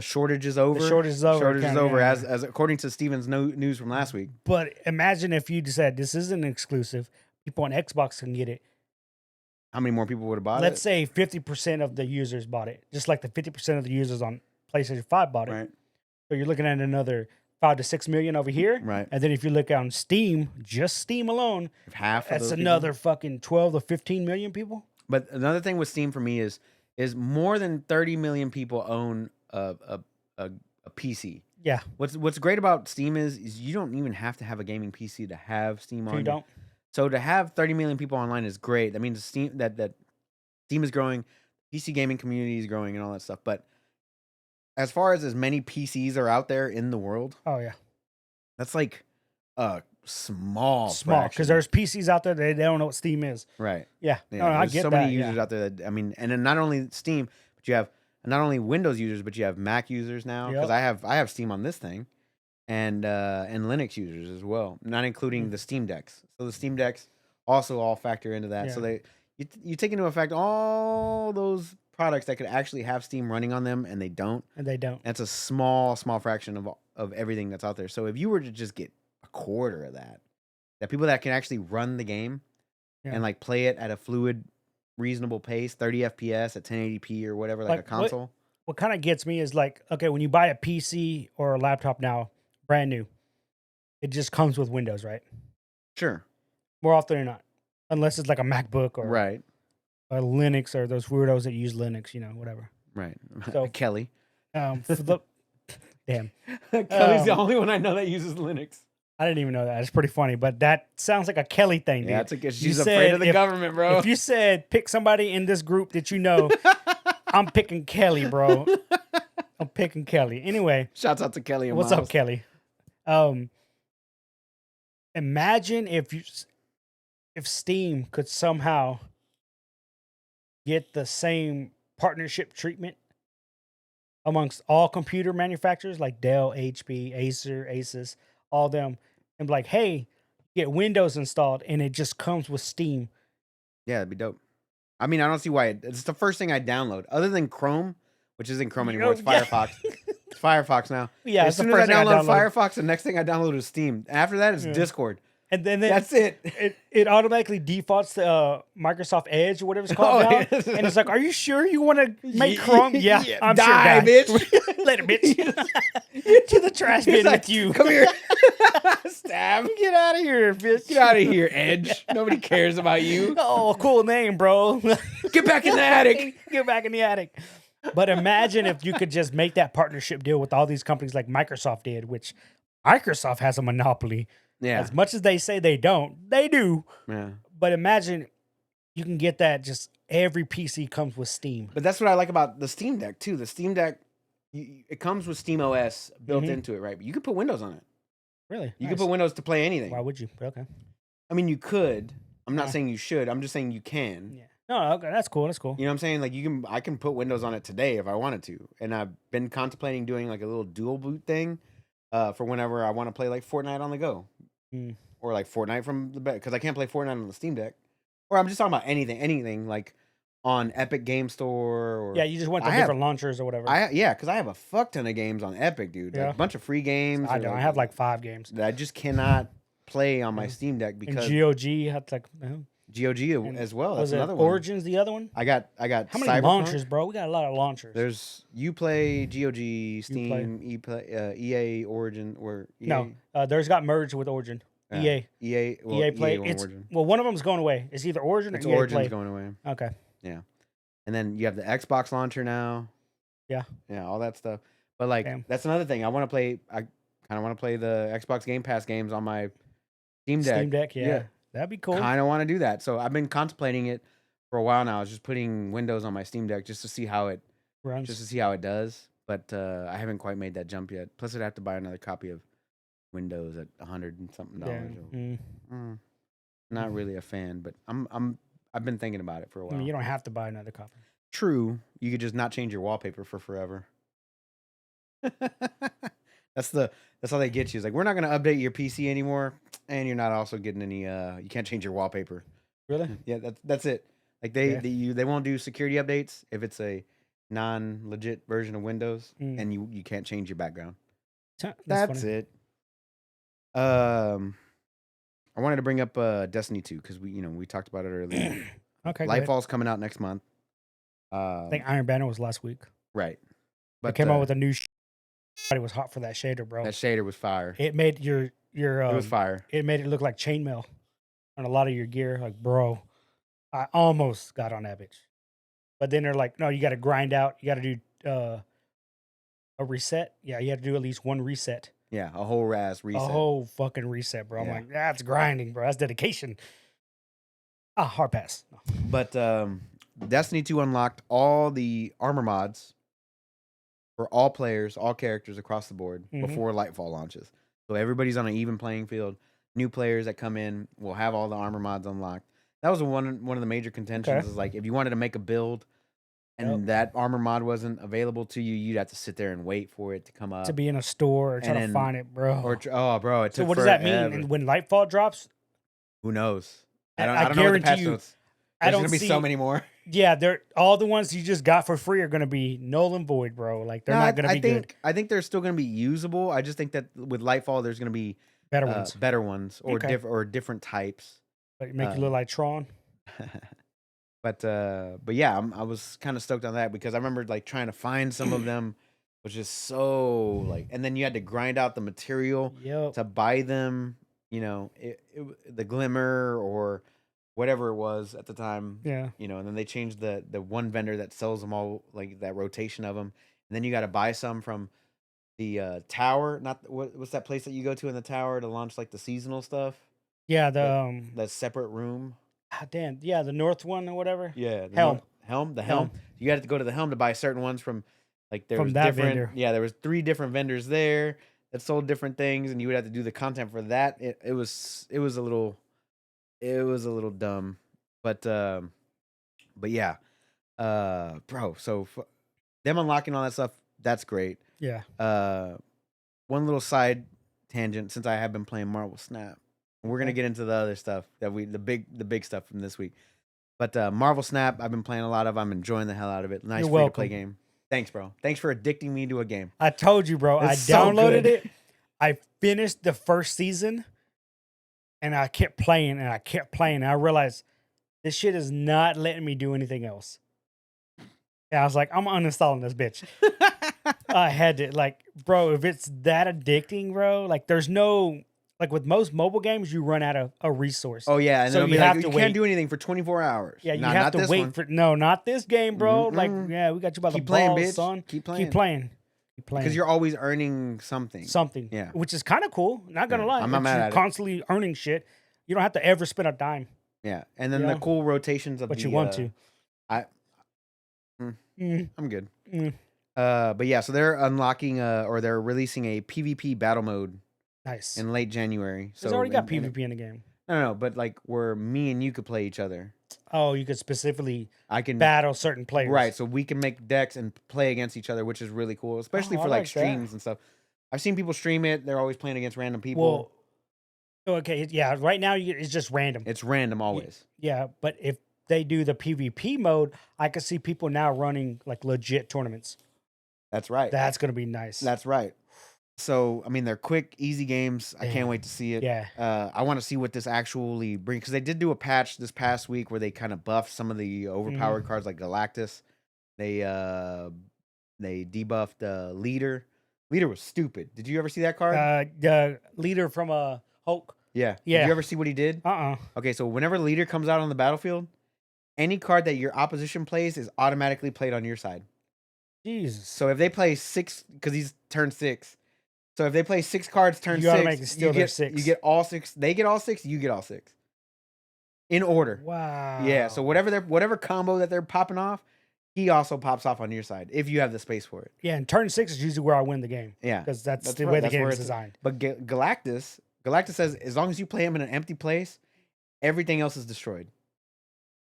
shortage is over. The shortage is over. Shortage is kinda, over, yeah. as according to Steven's news from last week. But imagine if you said this isn't exclusive. People on Xbox can get it. How many more people would have bought Let's it? say 50% of the users bought it, just like the 50% of the users on PlayStation 5 bought it. Right, So you're looking at another 5 to 6 million over here. right. And then if you look on Steam, just Steam alone, If half of that's those another people. fucking 12 to 15 million people. But another thing with Steam for me is more than 30 million people own a PC. Yeah. What's great about Steam is you don't even have to have a gaming PC to have Steam So on. you don't. So to have 30 million people online is great. That means Steam that Steam is growing, PC gaming community is growing, and all that stuff. But as far as many PCs are out there in the world, Oh, yeah. that's like a small Small. fraction. Because there's PCs out there, they don't know what Steam is. right. Yeah. Yeah, No, I there's get so that. many yeah. users out there that and then not only Steam, but you have not only Windows users, but you have Mac users now. Because Yep. I have Steam on this thing, and Linux users as well, not including the Steam Decks. So the Steam Decks also all factor into that. So Yeah. you take into effect all those products that could actually have Steam running on them, and they don't. And they don't. That's a small fraction of everything that's out there. So if you were to just get a quarter of that people that can actually run the game Yeah. and like play it at a fluid, reasonable pace, 30 FPS at 1080p or whatever, like a Like, console. What kind of gets me is like, okay, when you buy a PC or a laptop now, brand new, it just comes with Windows, right? Sure. More often than not. Unless it's like a MacBook or Right. a Linux or those weirdos that use Linux, whatever. Right. So- Kelly. For the, damn. Kelly's the only one I know that uses Linux. I didn't even know that. It's pretty funny, but that sounds like a Kelly thing, dude. Yeah, it's she's You afraid said of the government, bro. If you said pick somebody in this group that you know, I'm picking Kelly, bro. I'm picking Kelly. Anyway, Shouts out to Kelly and what's Miles. up, Kelly? Imagine if Steam could somehow get the same partnership treatment amongst all computer manufacturers like Dell, HP, Acer, Asus, all them, and be like, hey, get Windows installed, and it just comes with Steam. Yeah, it'd be dope. I mean, I don't see why it's the first thing I download, other than Chrome, which isn't Chrome anymore. It's Yeah. Firefox. It's Firefox now. Yeah, As it's the soon as first I thing download I Firefox, the next thing I download is Steam. After that, it's Yeah. Discord. And then That's it. it automatically defaults to Microsoft Edge or whatever it's called Oh, now. yes. And it's like, are you sure you want to make Chrome? Yeah, Yeah. I'm Die, sure, guy. bitch. Later, bitch. To the trash bin with you. Come here. Stab. Get out of here, bitch. Get out of here, Edge. Nobody cares about you. Oh, cool name, bro. Get back in the attic. Get back in the attic. But imagine if you could just make that partnership deal with all these companies like Microsoft did, which Microsoft has a monopoly. Yeah. As much as they say they don't, they do. Yeah. But imagine you can get that just every PC comes with Steam. But that's what I like about the Steam Deck too. The Steam Deck, it comes with Steam OS built Mhm. into it, right? But you could put Windows on it. Really? You Nice. could put Windows to play anything. Why would you? Okay. I mean, you could. I'm not Yeah. saying you should. I'm just saying you can. Yeah. No, okay, that's cool. That's cool. You know what I'm saying? Like I can put Windows on it today if I wanted to. And I've been contemplating doing like a little dual boot thing for whenever I want to play like Fortnite on the go. Mm. Or like Fortnite from the bed, because I can't play Fortnite on the Steam Deck. Or I'm just talking about anything like on Epic Game Store or Yeah, you just went to I have- different launchers or whatever. because I have a fuck ton of games on Epic, dude. Like Yeah. a bunch of free games. I or, don't. I have like 5 games. that I just cannot play on my Yeah. Steam Deck And because GOG had like, GOG and as well. That's was it another one. Origins the other one? I got How many Cyberpunk. launchers, bro? We got a lot of launchers. There's Uplay, GOG, Steam, EA, Origin, or EA. No, there's got merged with Origin. EA. EA, well, EA Play. or It's Origin. well, one of them's going away. It's either Origin It's or EA Origin's Play. going away. Okay. And then you have the Xbox launcher now. Yeah. Yeah, all that stuff. But like Damn. that's another thing. I want to play. I kind kind of want to play the Xbox Game Pass games on my Steam Deck. Steam Deck, yeah. That'd be cool. Kind of want to do that. So I've been contemplating it for a while now. I was just putting Windows on my Steam Deck just to see how it does. But I haven't quite made that jump yet. Plus, I'd have to buy another copy of Windows at $100 and something dollars. Not really a fan, but I've been thinking about it for a I while. mean, you don't have to buy another copy. True, you could just not change your wallpaper for forever. That's how they get you. It's like, we're not going to update your PC anymore, and you're not also getting any. You can't change your wallpaper. Really? Yeah, that's it. Like they won't do security updates if it's a non-legit version of Windows, and you can't change your background. That's it. I wanted to bring up Destiny 2 because we talked about it earlier. Okay. Lightfall's coming out next month. I think Iron Banner was last week. Right. But they came out with a new. It was hot for that shader, bro. That shader was fire. It made your it was fire. It made it look like chainmail on a lot of your gear. Like, bro, I almost got on that bitch, but then they're like, no, you got to grind out. You got to do a reset. Yeah, you have to do at least one reset. Yeah, a whole reset. A whole fucking reset, bro. I'm like, that's grinding, bro. That's dedication. Hard pass. No. But Destiny 2 unlocked all the armor mods for all players, all characters across the board before Lightfall launches. So everybody's on an even playing field. New players that come in will have all the armor mods unlocked. That was one of the major contentions. Is like, if you wanted to make a build and that armor mod wasn't available to you, you'd have to sit there and wait for it to come up. To be in a store or try to find it, bro. Bro, it took So what forever. does that mean? And when Lightfall drops? Who knows? I don't guarantee know what the patch you. notes. There's going to be so many more. Yeah, they're all the ones you just got for free are going to be null and void, bro. Like, they're not going to be good. I think they're still going to be usable. I just think that with Lightfall, there's going to be better ones or different types. Like, make you look like Tron. But yeah, I was kind of stoked on that because I remember like trying to find some of them, which is so like, and then you had to grind out the material to buy them. The glimmer or whatever it was at the time. Yeah. And then they changed the one vendor that sells them all, like that rotation of them. And then you got to buy some from the tower. What's that place that you go to in the tower to launch like the seasonal stuff? Yeah. The separate room. Damn. Yeah. The north one or whatever. Yeah. Helm. The Helm. You had to go to the Helm to buy certain ones from like there was that different. vendor. Yeah. There was 3 different vendors there that sold different things, and you would have to do the content for that. It was a little dumb, but yeah, bro. So them unlocking all that stuff, that's great. Yeah. One little side tangent, since I have been playing Marvel Snap, we're gonna get into the other stuff that the big stuff from this week. But Marvel Snap, I've been playing a lot of. I'm enjoying the hell out of it. Nice free to play game. Thanks, bro. Thanks for addicting me to a game. I told you, bro. I downloaded it. I finished the first season, and I kept playing, and I kept playing. And I realized this shit is not letting me do anything else. And I was like, I'm uninstalling this bitch. I had to, like, bro, if it's that addicting, bro, like, there's no, like, with most mobile games, you run out of a resource. Oh, yeah. And so you have to wait. Can't do anything for 24 hours. Yeah, you have to wait for, no, not this game, bro. Like, yeah, we got you by the balls, bitch. son. Keep playing. Keep playing. Because you're always earning something. Yeah. Which is kind of cool. Not going to lie. I'm not mad at it. Constantly earning shit. You don't have to ever spend a dime. Yeah. And then the cool rotations of but you want to. I'm good. But yeah, so they're unlocking or they're releasing a PvP battle mode. Nice. In late January. So it's already got PvP in the game. No, but like where me and you could play each other. Oh, you could specifically battle certain players. Right, so we can make decks and play against each other, which is really cool, especially for like streams and stuff. I've seen people stream it. They're always playing against random people. Well, okay, yeah, right now it's just random. It's random always. Yeah, but if they do the PvP mode, I could see people now running like legit tournaments. That's right. That's going to be nice. That's right. So, I mean, they're quick, easy games. I can't wait to see it. Yeah. I want to see what this actually brings. Because they did do a patch this past week where they kind of buffed some of the overpowered cards like Galactus. They debuffed Leader. Leader was stupid. Did you ever see that card? The Leader from Hulk. Yeah. Did you ever see what he did? Okay, so whenever Leader comes out on the battlefield, any card that your opposition plays is automatically played on your side. Jesus. So if they play 6, because he's turn 6, So if they play 6 cards turn You 6, automatically steal their you 6. get all 6. They get all 6, you get all 6. In order. Wow. Yeah, so whatever combo that they're popping off, he also pops off on your side if you have the space for it. Yeah, and turn 6 is usually where I win the game. Yeah. Because that's the right. way the That's game where is it's- designed. But Galactus says as long as you play him in an empty place, everything else is destroyed.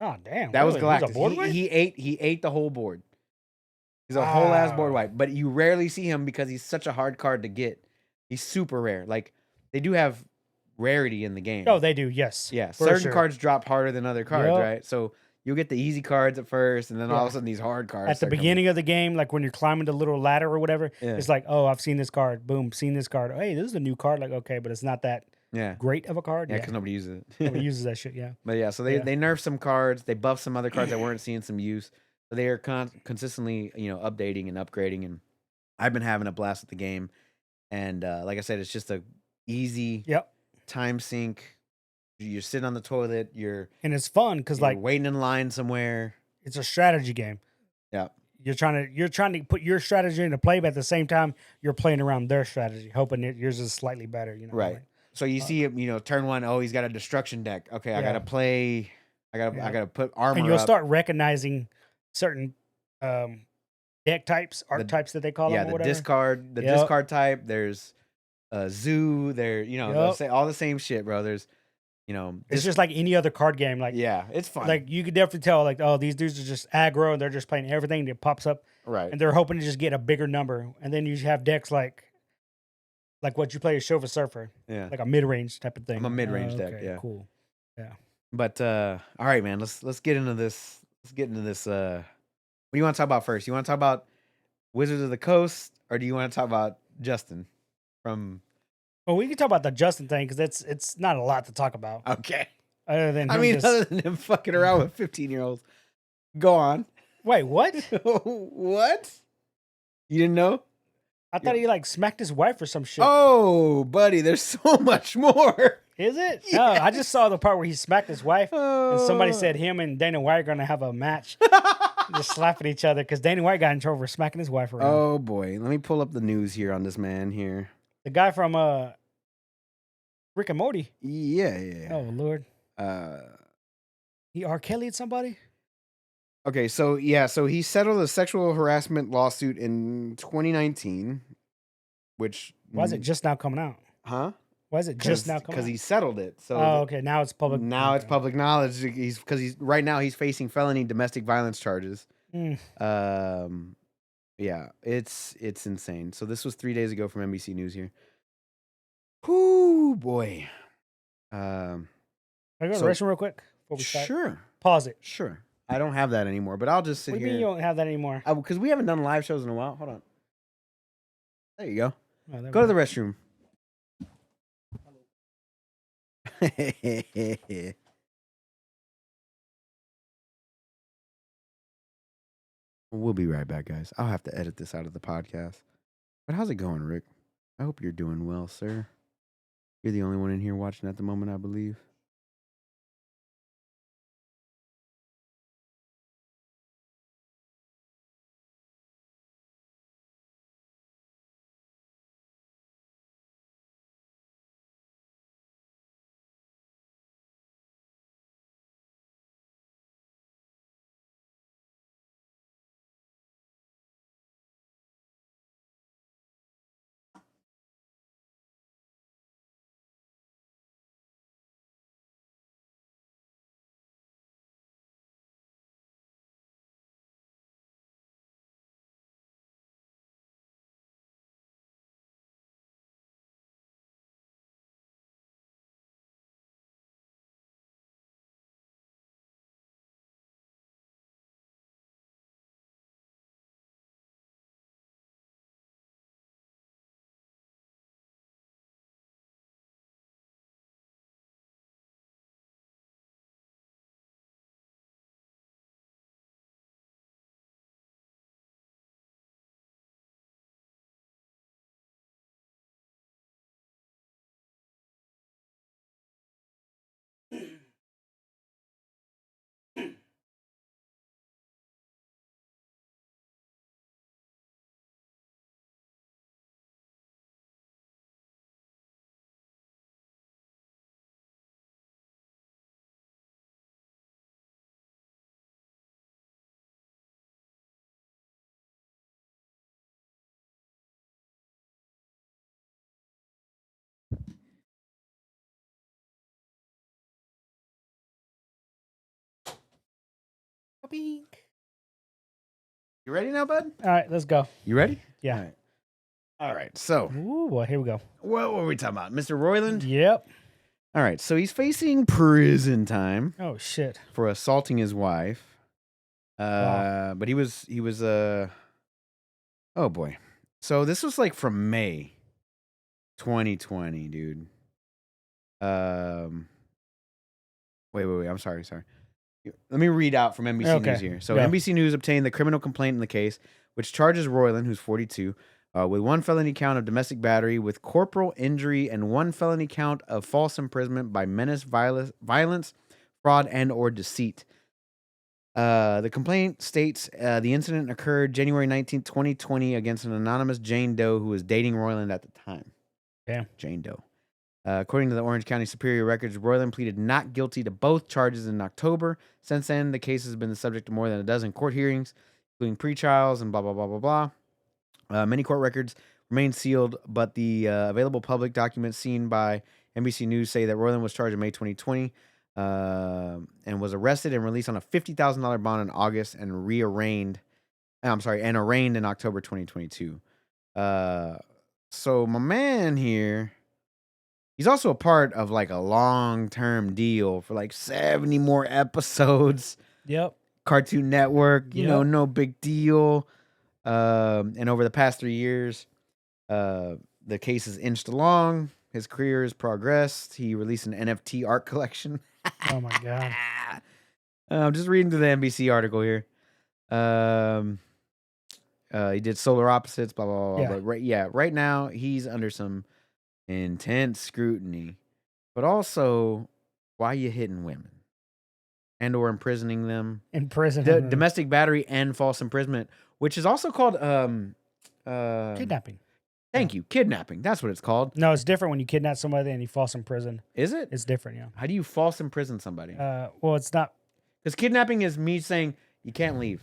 Oh, damn. That was really? He's a Galactus. board wipe? He ate the whole board. He's a whole ass board Wow. wipe, but you rarely see him because he's such a hard card to get. He's super rare. Like they do have rarity in the game. Oh, they do, yes. Yeah, for certain sure. cards drop harder than other cards, Yup. right? So you'll get the easy cards at first, and then all of Yeah. a sudden these hard cards At the start coming. beginning of the game, like when you're climbing the little ladder or whatever, Yeah. it's like, oh, I've seen this card. Boom, seen this card. Hey, this is a new card. Like, okay, but it's not that Yeah, great of a card. yeah, Yeah, because nobody uses it. nobody uses that shit. Yeah. But yeah, so they Yeah. they nerf some cards, they buff some other cards that weren't seeing some use. So they are consistently, updating and upgrading, and I've been having a blast with the game. And like I said, it's just a easy Yep. time sink. You're sitting on the toilet, And it's fun because you're like waiting in line somewhere. it's a strategy game. Yeah. You're trying to put your strategy into play, but at the same time, you're playing around their strategy, hoping that yours is slightly better. Right. like- So you see him, turn 1, oh, he's got a destruction deck. Okay, I Yeah. gotta play. I Yeah. gotta put armor and you'll up. start recognizing certain deck types, archetypes that they call Yeah, them, or the whatever. discard Yep. type. There's zoo. There, Yep. all the same shit, bro. There's, It's just like any other card game. Like, yeah, it's fun. like you could definitely tell, like, oh, these dudes are just aggro and they're just playing everything that pops up, right. and they're hoping to just get a bigger number. And then you have decks like what you play as Chauffeur Surfer, Yeah. like a mid range type of thing. I'm a mid-range deck, Okay, yeah. cool. But all right, man. Let's get into this. Let's get into this. What do you want to talk about first? You want to talk about Wizards of the Coast, or do you want to talk about Justin from? Well, we can talk about the Justin thing because it's not a lot to talk about Okay. other than I him mean, just- other than him fucking around with 15-year-olds. Go on. wait, what? What? You didn't know? I thought he like smacked his wife or some shit. Oh, buddy, there's so much more. Is it? No, I just saw the part where he smacked his wife, and somebody Oh. said him and Dana White are gonna have a match, just slapping each other because Dana White got in trouble for smacking his wife around. Oh boy, let me pull up the news here on this man here. The guy from Rick and Morty. Yeah. Oh Lord, he R. Kelly'd somebody. Okay, so he settled a sexual harassment lawsuit in 2019, which Why is it just now coming out? huh? Why is it just now coming Because out? he settled it. So Oh, okay. Now it's public. now it's okay. public knowledge. He's right now he's facing felony domestic violence charges. Mm. Yeah, it's insane. So this was 3 days ago from NBC News here. Whoo boy. Can I go to So- the restroom real quick before we start? Sure. Pause it. Sure. I don't have that anymore, but I'll just sit What do you mean here. you don't have that anymore? Because we haven't done live shows in a while. Hold on. There you go. Oh, there Go we to the restroom. We'll be right back, guys. I'll have to edit this out of the podcast. But how's it going, Rick? I hope you're doing well, sir. You're the only one in here watching at the moment, I believe. You ready now, bud? All right, let's go. You ready? Yeah. All right. All right. So, Ooh, boy, here we go. what were we talking about? Mr. Royland? Yep. All right. So, he's facing prison time Oh shit. for assaulting his wife. Wow. But he was, oh boy. So, this was like from May 2020, dude. Wait. I'm sorry. Let me read out from NBC Okay, News here. So go. NBC News obtained the criminal complaint in the case, which charges Royland, who's 42, with one felony count of domestic battery with corporal injury and one felony count of false imprisonment by menace, violence, fraud, and or deceit. The complaint states the incident occurred January 19th, 2020 against an anonymous Jane Doe who was dating Royland at the time. Damn. Jane Doe. According to the Orange County Superior Records, Royland pleaded not guilty to both charges in October. Since then, the case has been the subject of more than a dozen court hearings, including pre-trials and blah, blah, blah, blah, blah. Many court records remain sealed, but the available public documents seen by NBC News say that Royland was charged in May 2020 and was arrested and released on a $50,000 bond in August and arraigned in October 2022. So my man here... He's also a part of like a long-term deal for like 70 more episodes. Yep. Cartoon Network, you know, Yep. no big deal. And over the past 3 years, the case has inched along. His career has progressed. He released an NFT art collection. Oh my god. I'm just reading through the NBC article here. He did Solar Opposites, blah, blah, blah. Yeah. But right now, he's under some intense scrutiny, but also why you hitting women and or imprisoning them, In prison. domestic battery and false imprisonment, which is also called Kidnapping. Thank you, kidnapping. That's what it's called. No, it's different when you kidnap somebody and you false imprison. Is it? It's different, yeah. How do you false imprison somebody? Well, it's not. Because kidnapping is me saying you can't leave.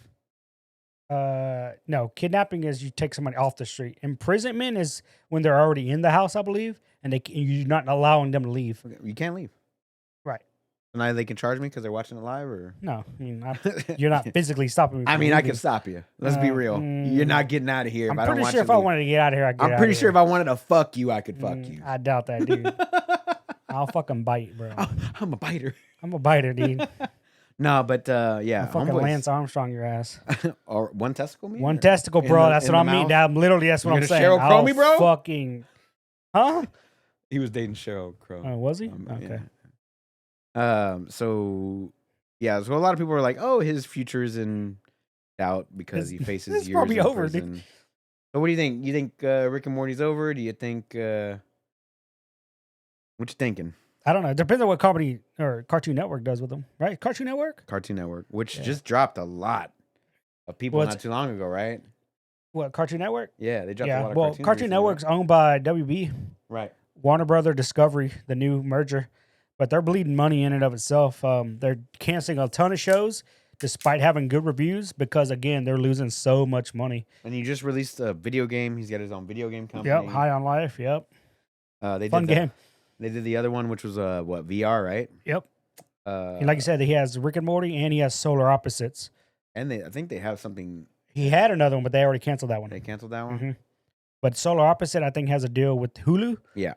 No, kidnapping is you take somebody off the street. Imprisonment is when they're already in the house, I believe, and you're not allowing them to leave. Okay, you can't leave. Right. And now they can charge me because they're watching it live, or No, I mean, you're not physically stopping me. I from mean, I leaving. can stop you. Let's be real. You're not getting out of here. I'm if I don't pretty want sure you if to I leave. wanted to get out of here, I'd get I'm out pretty of sure if here. I wanted to fuck you, I could fuck you. I doubt that, dude. I'll fucking bite, bro. I'm a biter. I'm a biter, dude. No, but yeah, I'll fucking homeboys- Lance Armstrong your ass. or one testicle, me? One or testicle, in bro. the- That's in what the I mean. mouth? That, literally, that's what You I'm gonna saying. Sheryl Crow me, I'll bro? Fucking, huh? He was dating Sheryl Crow. Was he? Yeah. Okay. So yeah, so a lot of people are like, "Oh, his future is in doubt because he faces it's years probably in over, dude. prison." So what do you think? You think Rick and Morty's over? Do you think? What you thinking? I don't know. It depends on what company or Cartoon Network does with them, right? Cartoon Network? Cartoon Network, which Yeah. just dropped a lot of people Well, not too long ago, right? What, Cartoon Network? Yeah, they dropped a Yeah. lot of Well, cartoons Cartoon recently, Network's owned by WB, right? Warner Brother Discovery, the new merger, but they're bleeding money in and of itself. They're canceling a ton of shows despite having good reviews because, again, they're losing so much money. And he just released a video game. He's got his own video game company. Yep. High on Life. Yep. They Fun did game. They did the other one, which was what, VR, right? Yep. Uh, And like you said, he has Rick and Morty and he has Solar Opposites. and I think they have something. He had another one, but they already canceled that one. They canceled that one. Mhm. But Solar Opposite, I think, has a deal with Hulu. Yeah,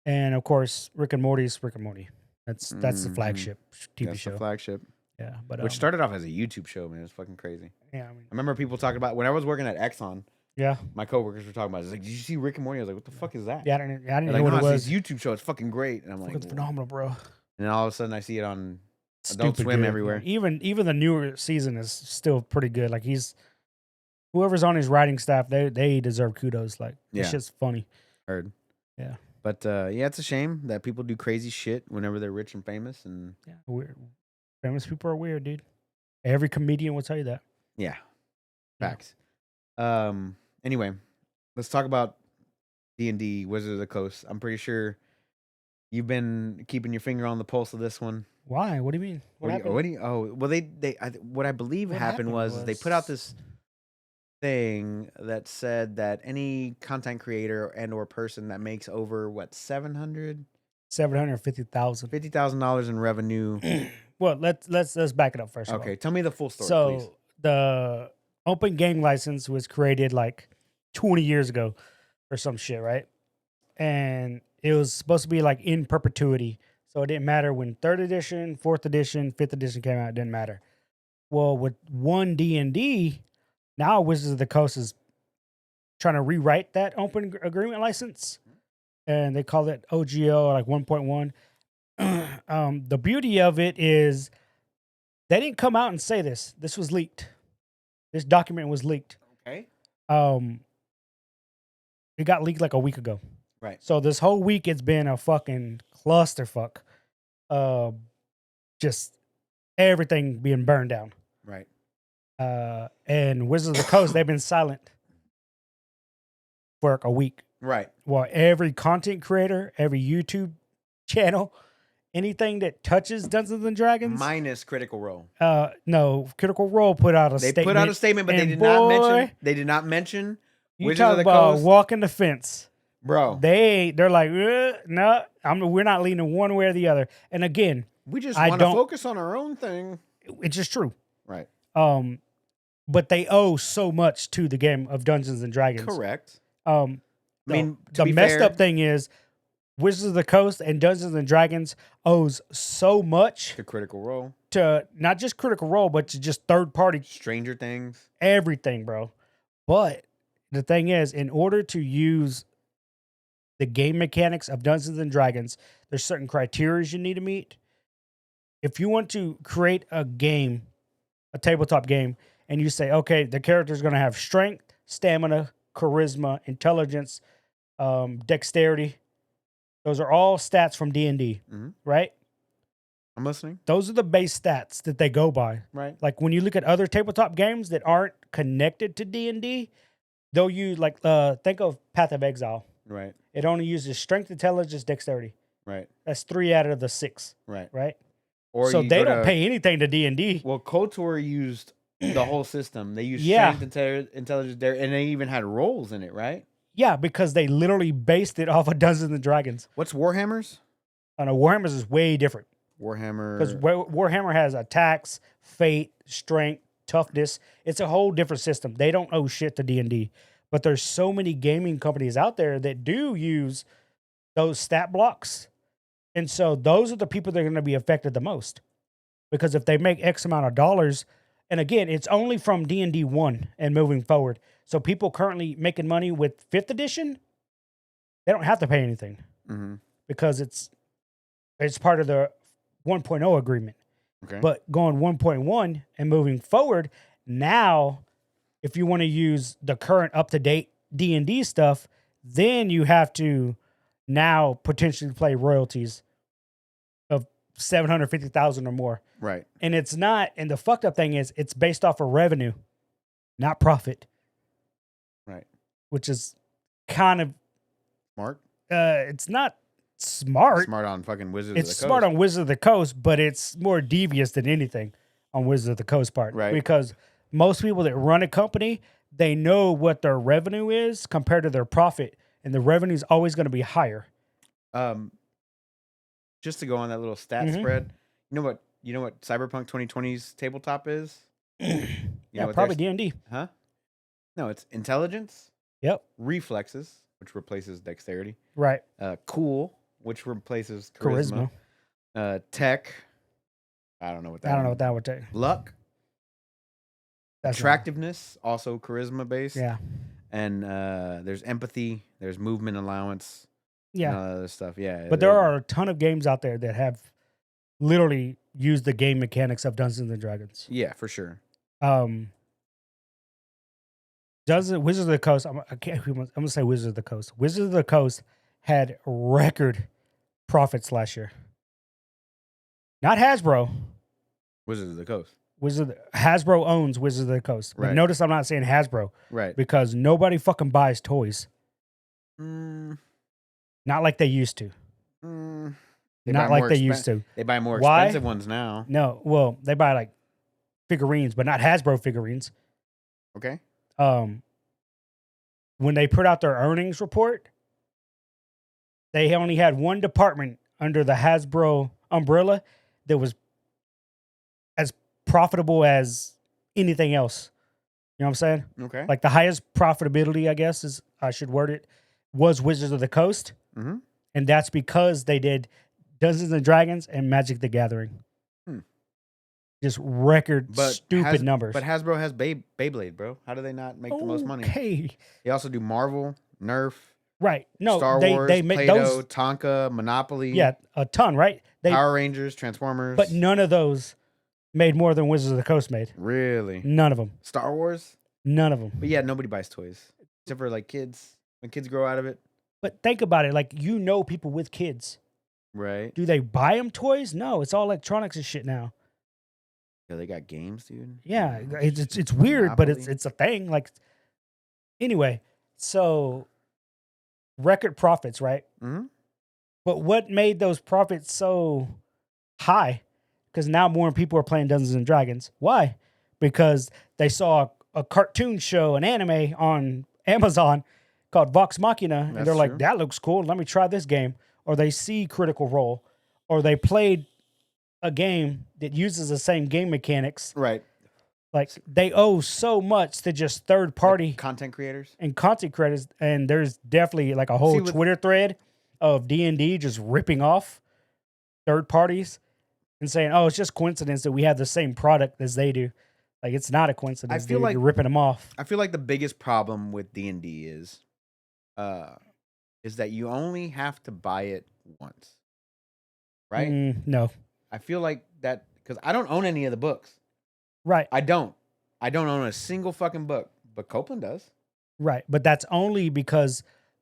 And of course, Rick and Morty's Rick and Morty. That's the Mhm. flagship TV that's show. the flagship, Yeah, but which started off as a YouTube show. Man, it's fucking crazy. yeah, I I mean, remember people talking about when I was working at Exxon. yeah, My coworkers were talking about it. It's like, did you see Rick and Morty? I was like, what the fuck is that? yeah. I didn't They're know like, what no, it it's was. this YouTube show. It's fucking great. And I'm like, It's phenomenal, bro. and then all of a sudden I see it on Adult Stupid Swim good. everywhere. Even the newer season is still pretty good. Like whoever's on his writing staff, they deserve kudos. Like Yeah. this shit's funny. Heard. Yeah. But yeah, it's a shame that people do crazy shit whenever they're rich and famous. And Yeah, weird. Famous people are weird, dude. Every comedian will tell you that. yeah, Yeah. facts. Anyway, let's talk about D&D Wizards of the Coast. I'm pretty sure you've been keeping your finger on the pulse of this one. Why? What do you mean? What do you, oh, well, what I believe What happened happened was they put out was- this thing that said that any content creator and or person that makes over what, $750,000 $750,000. in revenue Well, let's back it up first. Okay, tell me the full story, So please. the open game license was created like 20 years ago or some shit, right? And it was supposed to be like in perpetuity. So it didn't matter when 3rd edition, 4th edition, 5th edition came out, it didn't matter. Well, with one D&D, now Wizards of the Coast is trying to rewrite that open agreement license. And they call it OGL like 1.1. The beauty of it is they didn't come out and say this. This was leaked. This document was leaked. Okay. It got leaked like a week ago. Right. So this whole week it's been a fucking clusterfuck. Just everything being burned down. Right. And Wizards of the Coast, they've been silent for like a week. Right. Well, every content creator, every YouTube channel, anything that touches Dungeons and Dragons, Minus Critical Role. no, Critical Role put out a They statement. put out a statement, but they and did not mention. boy, They did not mention You Wizards talk of the about Coast. walking the fence, Bro. They're like, no, we're not leaning one way or the other. And again, We just I want to don't- focus on our own thing. it's just true. Right. But they owe so much to the game of Dungeons and Dragons. Correct. I mean, to the be messed fair- up thing is Wizards of the Coast and Dungeons and Dragons owes so much To Critical Role. to not just Critical Role, but to just third party Stranger Things. everything, bro. But the thing is, in order to use the game mechanics of Dungeons and Dragons, there's certain criteria you need to meet. If you want to create a game, a tabletop game, and you say, okay, the character is going to have strength, stamina, charisma, intelligence, dexterity. Those are all stats from D&D, Mhm. right? I'm listening. Those are the base stats that they go by. Right. Like when you look at other tabletop games that aren't connected to D&D, they'll use like think of Path of Exile. Right. It only uses strength, intelligence, dexterity. Right. That's 3 out of the 6, Right. right? Or So you they go don't to- pay anything to D&D. Well, KOTOR used the whole system. They used Yeah. strength, intelligence, there, and they even had roles in it, right? Yeah, because they literally based it off of Dungeons and Dragons. What's Warhammer's? I know Warhammer's is way different Warhammer. because Warhammer has attacks, fate, strength, toughness. It's a whole different system. They don't owe shit to D&D. But there's so many gaming companies out there that do use those stat blocks. And so those are the people that are going to be affected the most. Because if they make X amount of dollars, and again, it's only from D&D 1 and moving forward. So people currently making money with 5th edition, they don't have to pay anything Mhm. because it's part of the 1.0 agreement. Okay. But going 1.1 and moving forward, now if you want to use the current up-to-date D&D stuff, then you have to now potentially play royalties of 750,000 or more. Right. And it's not, and the fucked up thing is it's based off of revenue, not profit. Right. Which is kind of Smart. it's not smart. Smart on fucking Wizards It's of the smart Coast. on Wizards of the Coast, but it's more devious than anything on Wizards of the Coast part. Right. Because most people that run a company, they know what their revenue is compared to their profit, and the revenue is always going to be higher. Just to go on that little stat Mhm. spread, you know what Cyberpunk 2020's tabletop is? You know what probably theirs- D&D. Huh? No, it's intelligence, Yep. reflexes, which replaces dexterity, Right. cool, which replaces Charisma. charisma, tech. I don't know what that. I don't know means. what that would take. Luck, That's attractiveness, also charisma based. Yeah. And there's empathy, there's movement allowance, and Yeah. all that other stuff. Yeah. But there are a ton of games out there that have literally used the game mechanics of Dungeons and Dragons. Yeah, for sure. Wizards of the Coast? I'm gonna say Wizards of the Coast. Wizards of the Coast had record profits last year. Not Hasbro. Wizards of the Coast. Hasbro owns Wizards of the Coast. But Right. notice I'm not saying Hasbro Right. because nobody fucking buys toys. Mm, Not like they used to. they Not buy like more they used to. They buy more Why? expensive ones now. No, well, they buy like figurines, but not Hasbro figurines. Okay. When they put out their earnings report, they only had one department under the Hasbro umbrella that was profitable as anything else. You know what I'm saying? Okay. Like the highest profitability, I guess, is I should word it, was Wizards of the Coast. Mm-hmm. And that's because they did Dungeons and Dragons and Magic the Gathering. Just record stupid numbers. But Hasbro has Beyblade, bro. How do they not make the most money? Okay. They also do Marvel, Nerf, Right. No, Star Wars, they make Play-Doh, those. Tonka, Monopoly. Yeah, a ton, right? Power Rangers, Transformers. But none of those made more than Wizards of the Coast made. Really? None of them. Star Wars? None of them. But yeah, nobody buys toys. Except for like kids. When kids grow out of it. But think about it. Like, you know people with kids. Right. Do they buy them toys? No, it's all electronics and shit now. Yeah, they got games, dude. Yeah, it's weird, but Monopoly. it's a thing. Like, anyway, so record profits, right? Mm-hmm. But what made those profits so high? Because now more people are playing Dungeons and Dragons. Why? Because they saw a cartoon show, an anime on Amazon called Vox Machina, and That's they're like, true. that looks cool. Let me try this game. Or they see Critical Role, or they played a game that uses the same game mechanics. Right. Like, they owe so much to just third party Like content creators. and content creators, and there's definitely like a whole Twitter thread of D&D just ripping off third parties and saying, oh, it's just coincidence that we have the same product as they do. Like, it's not a coincidence. I feel like you're ripping them off. I feel like the biggest problem with D&D is that you only have to buy it once. Right? No. I feel like that because I don't own any of the books. Right. I don't own a single fucking book, but Copeland does. Right. But that's only because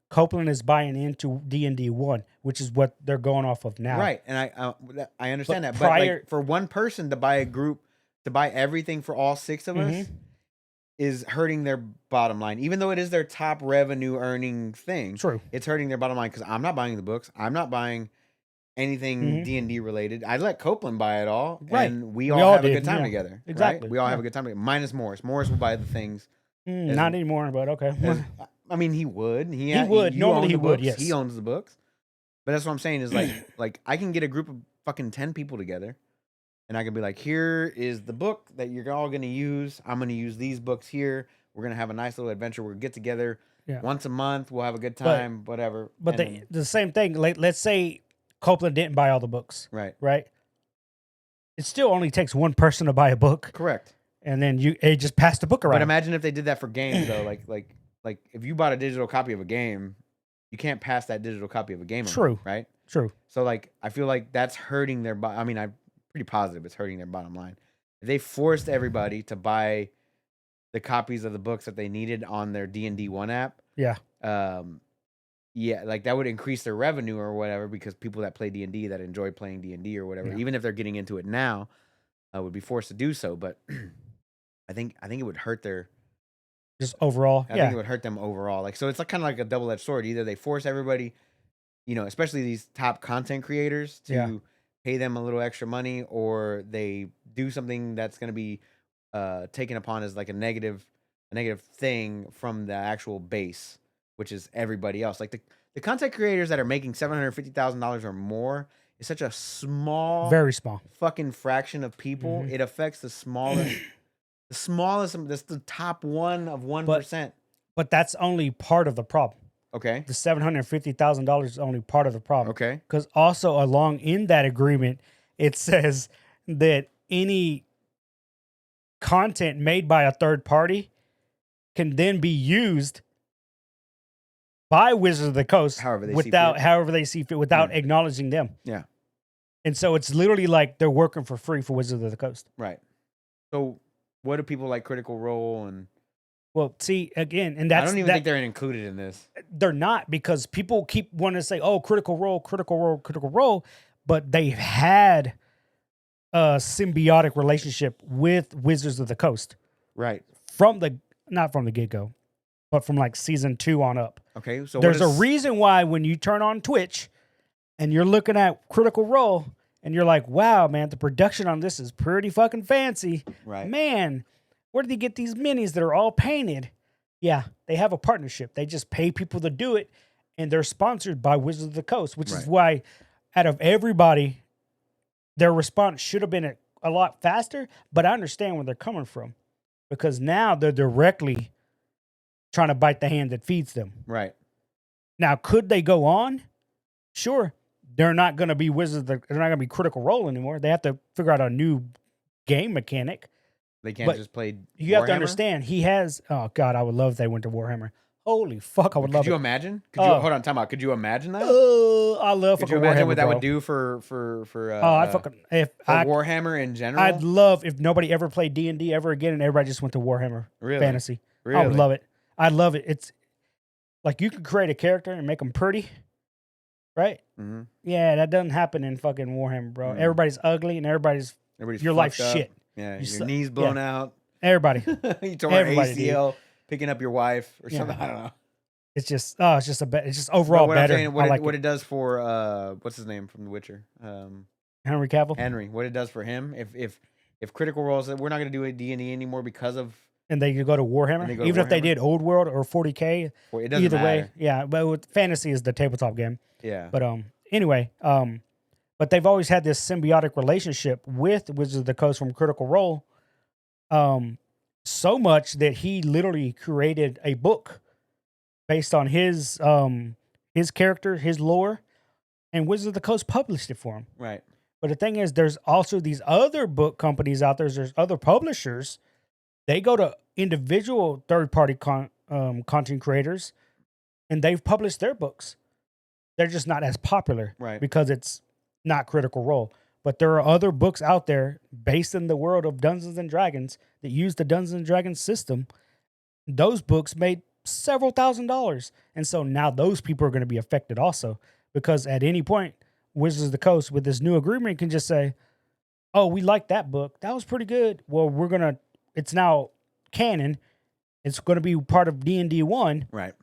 Copeland is buying into D&D 1, which is what they're going off of now. Right. And I understand But that. But like, for one person to buy a group, to buy everything for all six of us is hurting their bottom line. Even though it is their top revenue earning thing. True. It's hurting their bottom line because I'm not buying the books. I'm not buying anything D&D related. I let Copeland buy it all. Right. And we all have a good time together. Exactly. Right? We all have a good time together. Minus Morris. Morris will buy the things. Not anymore, but okay. I mean, he would. He would. Normally he would, books. yes. He owns the books. But that's what I'm saying is like I can get a group of fucking 10 people together and I can be like, here is the book that you're all going to use. I'm going to use these books here. We're going to have a nice little adventure. We'll get together once a month. We'll have a good time, whatever. But the same thing, like, let's say Copeland didn't buy all the books. Right. Right? It still only takes one person to buy a book. Correct. And then it just passed the book around. But imagine if they did that for games though. Like if you bought a digital copy of a game, you can't pass that digital copy of a game. True. Right? True. So like I feel like that's hurting their I mean, I'm pretty positive it's hurting their bottom line. If they forced everybody to buy the copies of the books that they needed on their D&D 1 app. Yeah. Yeah, like that would increase their revenue or whatever because people that play D&D that enjoy playing D&D or whatever, even if they're getting into it now, would be forced to do so, but I think it would hurt their just overall. I think it would hurt them overall. Like so it's like kind of like a double-edged sword. Either they force everybody, especially these top content creators to pay them a little extra money, or they do something that's going to be taken upon as like a negative thing from the actual base, which is everybody else. Like the content creators that are making $750,000 or more is such a very small fucking fraction of people. It affects the smallest. That's the top 1 of 1%. But that's only part of the problem. Okay. The $750,000 is only part of the problem. Okay. Because also along in that agreement, it says that any content made by a third party can then be used by Wizards of the Coast however they see fit, without acknowledging them. Yeah. And so it's literally like they're working for free for Wizards of the Coast. Right. So what do people like Critical Role and? Well, see, again, and that's... I don't even think they're included in this. They're not, because people keep wanting to say, oh, Critical Role, but they've had a symbiotic relationship with Wizards of the Coast. Right. Not from the get-go, but from like season 2 on up. Okay, so there's a reason why when you turn on Twitch and you're looking at Critical Role and you're like, wow, man, the production on this is pretty fucking fancy. Right. Man, where did they get these minis that are all painted? Yeah, they have a partnership. They just pay people to do it, and they're sponsored by Wizards of the Coast, which is why out of everybody, their response should have been a lot faster, but I understand where they're coming from because now they're directly trying to bite the hand that feeds them. Right. Now, could they go on? Sure. They're not going to be Wizards. They're not going to be Critical Role anymore. They have to figure out a new game mechanic. They can't But just play. You have to Warhammer? understand, he has. Oh, God, I would love if they went to Warhammer. Holy fuck, I would love Could you it. imagine? Hold on, time out. Could you imagine that? I love Could fucking you imagine Warhammer, what that bro. would do for I'd fucking Warhammer in general? I'd love if nobody ever played D&D ever again and everybody just went to Warhammer Fantasy. Really? I would love it. I'd love it. It's like you could create a character and make them pretty, right? Mm-hmm. Yeah, that doesn't happen in fucking Warhammer, bro. Everybody's ugly and everybody's your life's fucked up. shit. Yeah, You your knees blown out. Everybody. You tore Everybody, an ACL picking up your wife or something. I don't know. It's just it's just overall But better. I'm saying, what it. it does for what's his name from The Witcher? Henry Cavill. Henry. What it does for him if Critical Role said we're not going to do a D&D anymore because of And they could go to Warhammer, even if they did Old World or 40K. It doesn't either matter. way, yeah. But with fantasy is the tabletop game. Yeah. But anyway, but they've always had this symbiotic relationship with Wizards of the Coast from Critical Role. So much that he literally created a book based on his character, his lore, and Wizards of the Coast published it for him. Right. But the thing is, there's also these other book companies out there. There's other publishers. They go to individual third-party content creators, and they've published their books. They're just not as popular, Right. Because it's not Critical Role. But there are other books out there based in the world of Dungeons and Dragons that use the Dungeons and Dragons system. Those books made several $1,000s, and so now those people are going to be affected also, because at any point, Wizards of the Coast with this new agreement can just say, "Oh, we like that book. That was pretty good. Well, it's now canon. It's going to be part of D&D 1, Right.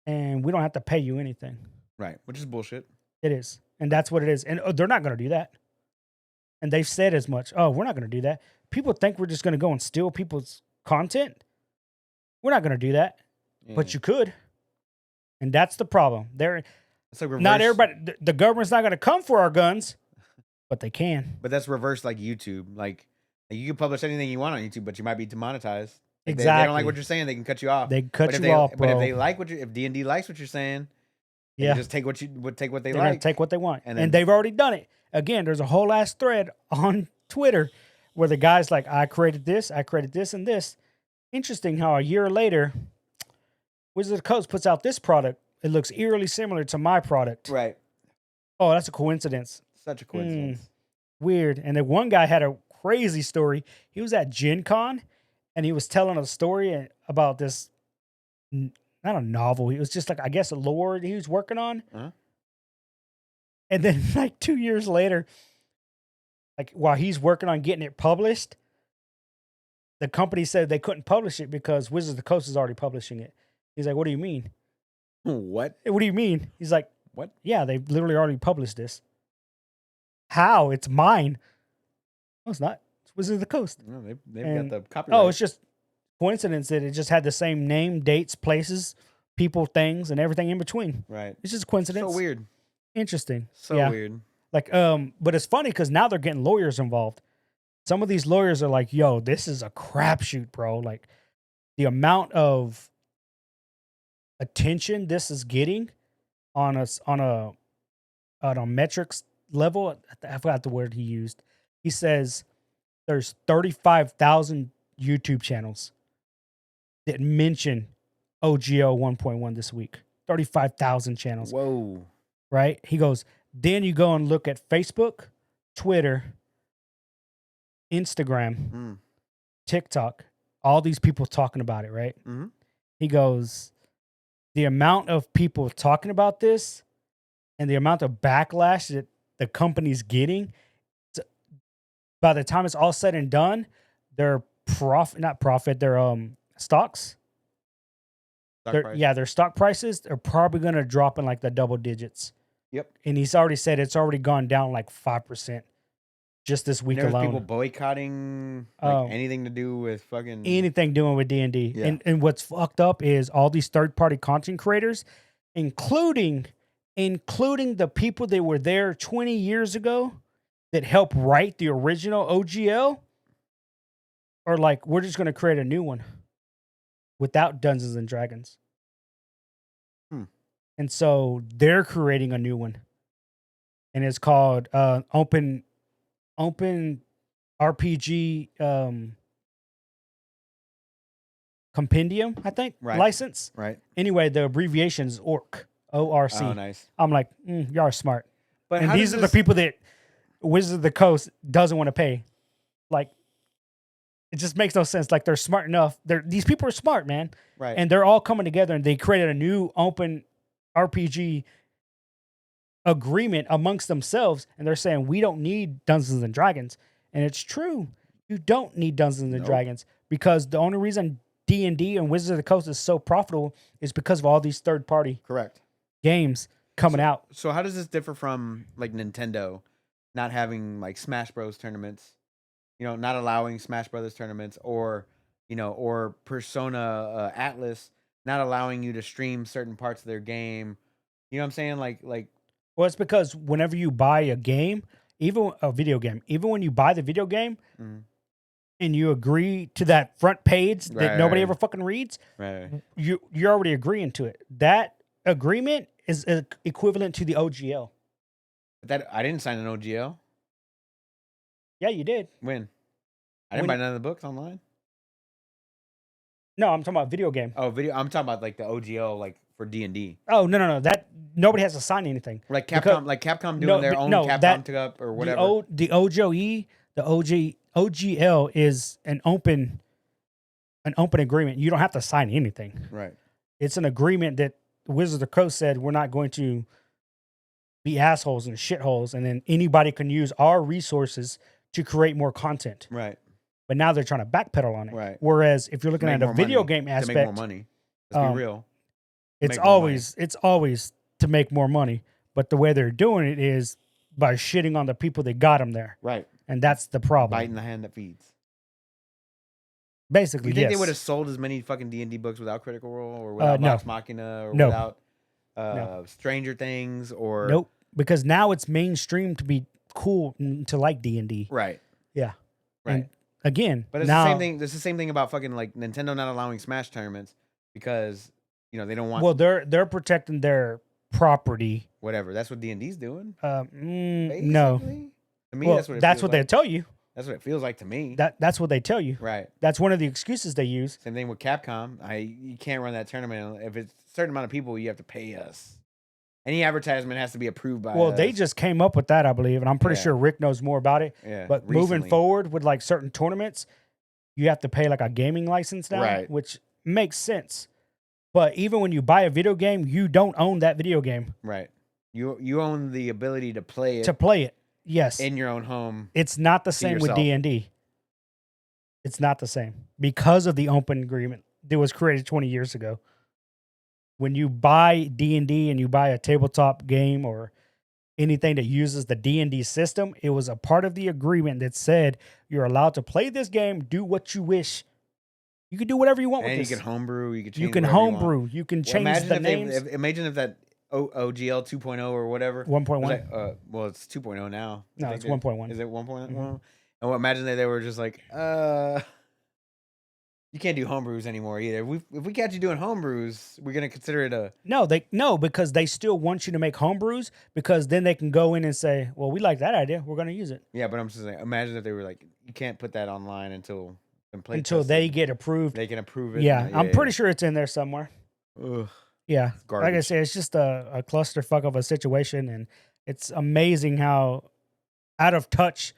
and we don't have to pay you anything." Right. Which is bullshit. It is, and that's what it is. And they're not going to do that. And they've said as much. Oh, we're not going to do that. People think we're just going to go and steal people's content. We're not going to do that. Yeah. But you could. And that's the problem. It's like reverse, Not everybody, the government's not going to come for our guns, but they can. But that's reverse like YouTube. Like you can publish anything you want on YouTube, but you might be demonetized. If Exactly. They don't like what you're saying, they can cut you off. They cut But you off, But bro. if they like if D&D likes what you're saying, they can just take what they They're like. going to take what they want. And And, then- they've already done it. Again, there's a whole ass thread on Twitter where the guy's like, I created this, and this. Interesting how a year later, Wizards of the Coast puts out this product. It looks eerily similar to my product. Right. Oh, that's a coincidence. Such a coincidence. Weird. And then one guy had a crazy story. He was at Gen Con and he was telling a story about this, not a novel. It was just like, I guess, a lore he was working on. Uh-huh. And then like 2 years later, like while he's working on getting it published, the company said they couldn't publish it because Wizards of the Coast is already publishing it. He's like, what do you mean? What? What do you mean? He's like, What? Yeah, they've literally already published this. How? It's mine. No, it's not. It's Wizards of the Coast. No, they've got the copyright. Oh, it's just coincidence that it just had the same name, dates, places, people, things, and everything in between. right. It's just a coincidence. So weird. Interesting. So Yeah. weird. Like, but it's funny because now they're getting lawyers involved. Some of these lawyers are like, yo, this is a crapshoot, bro. Like the amount of attention this is getting on a metrics level. I forgot the word he used. He says there's 35,000 YouTube channels that mention OGO 1.1 this week. 35,000 channels. Whoa. Right? He goes, then you go and look at Facebook, Twitter, Instagram, TikTok, all these people talking about it, right? Mm-hmm. He goes, the amount of people talking about this and the amount of backlash that the company's getting, by the time it's all said and done, their their stocks. Their stock prices are probably going to drop in like the double digits. Yep. And he's already said it's already gone down like 5% just this week There's alone. people boycotting anything to do with fucking Anything doing with D&D. Yeah. And what's fucked up is all these third-party content creators, including the people that were there 20 years ago that help write the original OGL, or like we're just going to create a new one without Dungeons and Dragons. Hmm. And so they're creating a new one, and it's called Open RPG Compendium, I think, Right. license. Right. Anyway, the abbreviation is ORC, ORC. Oh, nice. I'm like, y'all are smart. But And how these does are this, the people that Wizards of the Coast doesn't want to pay. Like, it just makes no sense. Like, they're smart enough. These people are smart, man. right? And they're all coming together, and they created a new open RPG agreement amongst themselves, and they're saying we don't need Dungeons and Dragons. And it's true. You don't need Dungeons and Nope. Dragons, because the only reason D&D and Wizards of the Coast is so profitable is because of all these third-party Correct. games coming out. So how does this differ from like Nintendo not having like Smash Bros tournaments? You know, not allowing Smash Brothers tournaments, or or Persona Atlas not allowing you to stream certain parts of their game. You know what I'm saying? Like Well, it's because whenever you buy a game, even a video game, even when you buy the video game mhm. and you agree to that front page that Right, nobody right. ever fucking reads, right. you're already agreeing to it. That agreement is equivalent to the OGL. But that I didn't sign an OGL. Yeah, you did. When? I didn't When- buy none of the books online. No, I'm talking about video game. Oh, video. I'm talking about like the OGL, like for D&D. Oh, no. That nobody has to sign anything. Like Because- Capcom doing No, their but own no, Capcom that- Cup or The whatever. the OGL is an open agreement. You don't have to sign anything. Right. It's an agreement that Wizards of the Coast said we're not going to be assholes and shitholes, and then anybody can use our resources to create more content. Right. But now they're trying to backpedal on it. Right. Whereas if you're looking Make at a more video money. game To make aspect, more money. Let's um, be real. it's make more money. always to make more money. But the way they're doing it is by shitting on the people that got them there, Right. and that's the problem. Biting the hand that feeds. Basically, You think they yes. would have sold as many fucking D&D books without Critical Role, or without no. Vox Machina, or No. without No. Stranger Things, or Nope. Because now it's mainstream to be cool to like D&D. Right. Yeah. Right. And again, But it's now, the same thing. It's the same thing about fucking like Nintendo not allowing Smash tournaments because they don't want well, they're protecting their property. whatever. That's what D&D's doing. No. Basically. To me, Well, that's what that's what they like. tell you. That's what it feels like to me. That's what they tell you. Right. That's one of the excuses they use. Same thing with Capcom. You can't run that tournament if it's a certain amount of people. You have to pay us. Any advertisement has to be approved by. Well, us. they just came up with that, I believe, and I'm pretty Yeah. sure Rick knows more about it. Yeah. But moving recently. forward with like certain tournaments, you have to pay like a gaming license now, Right. which makes sense. But even when you buy a video game, you don't own that video game Right. You own the ability to play it to play it. Yes, in your own home. it's not the same with yourself. D&D. It's not the same because of the open agreement that was created 20 years ago. When you buy D&D and you buy a tabletop game or anything that uses the D&D system, it was a part of the agreement that said you're allowed to play this game, do what you wish. You can do whatever you want And you with can this. homebrew. You can change You can whatever you want. homebrew. You can Well, change imagine the if names. imagine if that OGL 2.0 or whatever. 1.1. was like, well, it's 2.0 now. I No, think it's they- 1.1. Is it 1.1? Mhm. And imagine that they were just like, you can't do homebrews anymore either. If we catch you doing homebrews, we're gonna consider it a No, because they still want you to make homebrews because then they can go in and say, well, we like that idea. We're going to use it. yeah. But I'm just saying, imagine if they were like, you can't put that online until They get approved. they can approve it. Yeah, I'm pretty sure it's in there somewhere. Ugh. Yeah. Like I garbage. say, it's just a clusterfuck of a situation. And it's amazing how out of touch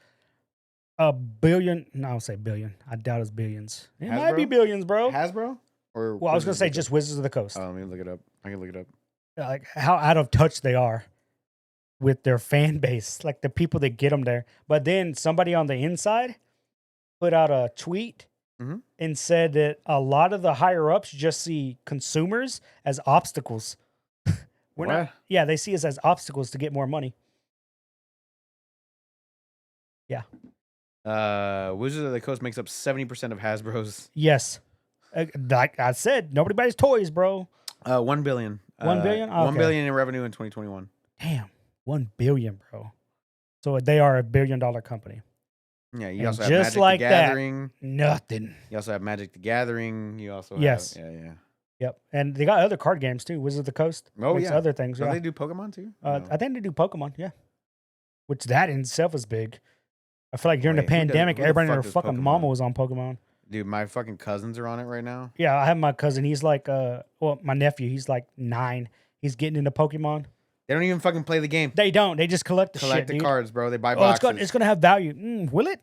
I don't say billion. I doubt it's billions. It might be Hasbro? billions, bro. Hasbro or Well, I was going to Wizards say of the just Wizards of the Coast. Coast? Oh, let me look it up. I can look it up. Like how out of touch they are with their fan base, like the people that get them there. But then somebody on the inside put out a tweet Mhm. and said that a lot of the higher ups just see consumers as obstacles. We're not. What? Yeah, they see us as obstacles to get more money. Wizards of the Coast makes up 70% of Hasbro's. Yes, like I said, nobody buys toys, bro. 1 billion. 1 billion? 1 Okay. billion in revenue in 2021. Damn, 1 billion, bro. So they are a $1 billion company. Yeah, you And also have just Magic like the that- Gathering. Nothing. You also have Magic the Gathering. You also Yes. have yeah. Yep. And they got other card games too. Wizards of the Coast. Oh, makes yeah. Other things. Don't Yeah. they do Pokemon too? Or no? I think they do Pokemon. Yeah. Which that in itself is big. I feel like during Wait, the pandemic, who the everybody and fuck their does fucking Pokemon? mama was on Pokemon. Dude, my fucking cousins are on it right now. Yeah, I have my cousin. He's like, my nephew. He's like 9. He's getting into Pokemon. They don't even fucking play the game. They don't. They just collect the Collect shit, the dude. cards, bro. They buy Oh, boxes. it's gonna have value. Will it?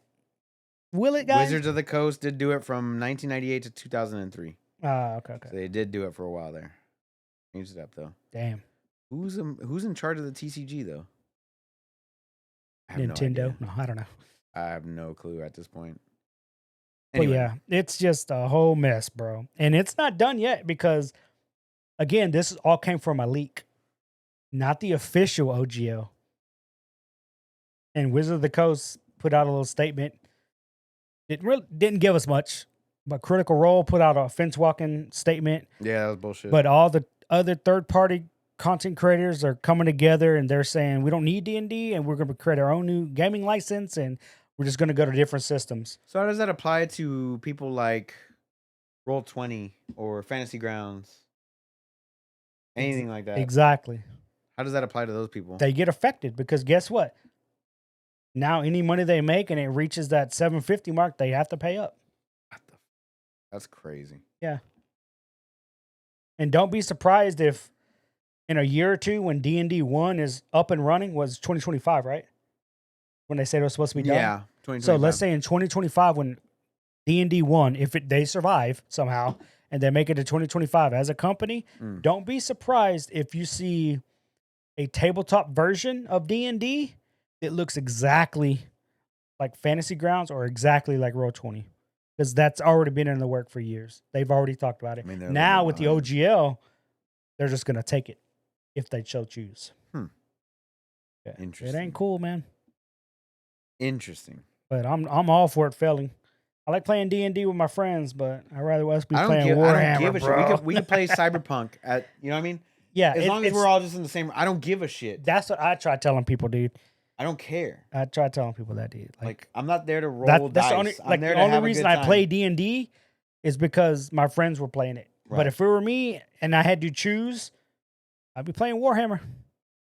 Will it, guys? Wizards of the Coast did do it from 1998 to 2003. Okay. So they did do it for a while there. Changed it up though. Damn. Who's in charge of the TCG though? I have no Nintendo. idea. No, I don't know. I have no clue at this point. But yeah, it's just a whole mess, bro. And it's not done yet because, again, this all came from a leak, not the official OGL. And Wizard of the Coast put out a little statement. It really didn't give us much, but Critical Role put out a fence walking statement. Yeah, that was bullshit. But all the other third party content creators are coming together and they're saying we don't need D&D and we're going to create our own new gaming license and we're just going to go to different systems. So how does that apply to people like Roll20 or Fantasy Grounds? Anything like that? Exactly. How does that apply to those people? They get affected because guess what? Now any money they make and it reaches that $750 mark, they have to pay up. That's crazy. Yeah. And don't be surprised if in a year or two when D&D 1 is up and running, was 2025, right? When they said it was supposed to be done? Yeah, 2025. So let's say in 2025 when D&D 1, if they survive somehow and they make it to 2025 as a company, don't be surprised if you see a tabletop version of D&D that looks exactly like Fantasy Grounds or exactly like Roll20. Because that's already been in the work for years. They've already talked about it. I mean, they're a Now little with the behind. OGL, they're just going to take it if they so choose. Yeah. It Interesting. ain't cool, man. Interesting. But I'm all for it failing. I like playing D&D with my friends, but I'd rather us be I playing don't Warhammer, give a bro. shit. We could play Cyberpunk at, you know what I mean? Yeah, As long as we're all just in the same. I don't give a shit. That's what I try telling people, dude. I don't care. I try telling people that, dude. Like I'm not there to roll that's dice. the only, I'm like there the to only have a reason good I time. play D&D is because my friends were playing it. Right. But if it were me and I had to choose, I'd be playing Warhammer.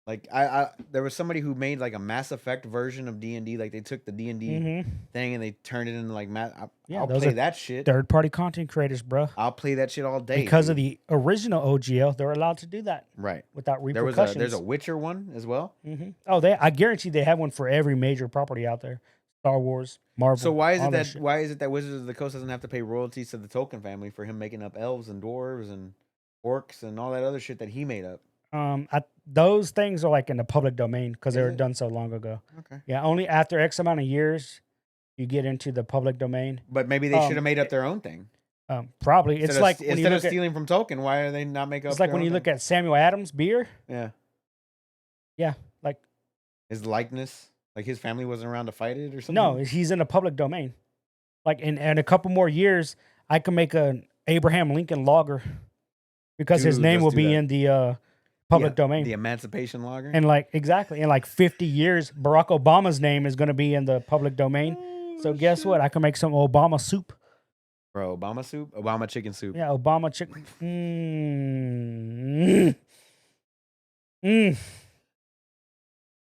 Like I there was somebody who made like a Mass Effect version of D&D. Like they took the D&D thing and they turned it into like I'll those play are that shit. Third-party content creators, bro. I'll play that shit all day Because dude. of the original OGL, they're allowed to do that right. without There's repercussions. a Witcher one as well. Oh, I guarantee they have one for every major property out there. Star Wars, Marvel. So why is all it that shit. why is it that Wizards of the Coast doesn't have to pay royalties to the Tolkien family for him making up elves and dwarves and orcs and all that other shit that he made up? Those things are like in the public domain because they Is were it? done so long ago. Okay. Yeah, only after X amount of years you get into the public domain. But maybe they should have made up their own thing. Probably it's like when you instead of look at, stealing from Tolkien, why are they not making up? it's like when you look at Samuel Adams' beer. yeah, Like his likeness, like his family wasn't around to fight it or something. no, he's in the public domain. Like in a couple more years, I can make an Abraham Lincoln lager because his Dude, name let's will do be that. in the public domain. the Emancipation Lager. And like exactly in like 50 years, Barack Obama's name is going to be in the public domain. So guess what? I can make some Obama soup. Bro, Obama soup, Obama chicken soup. Yeah, Obama chicken.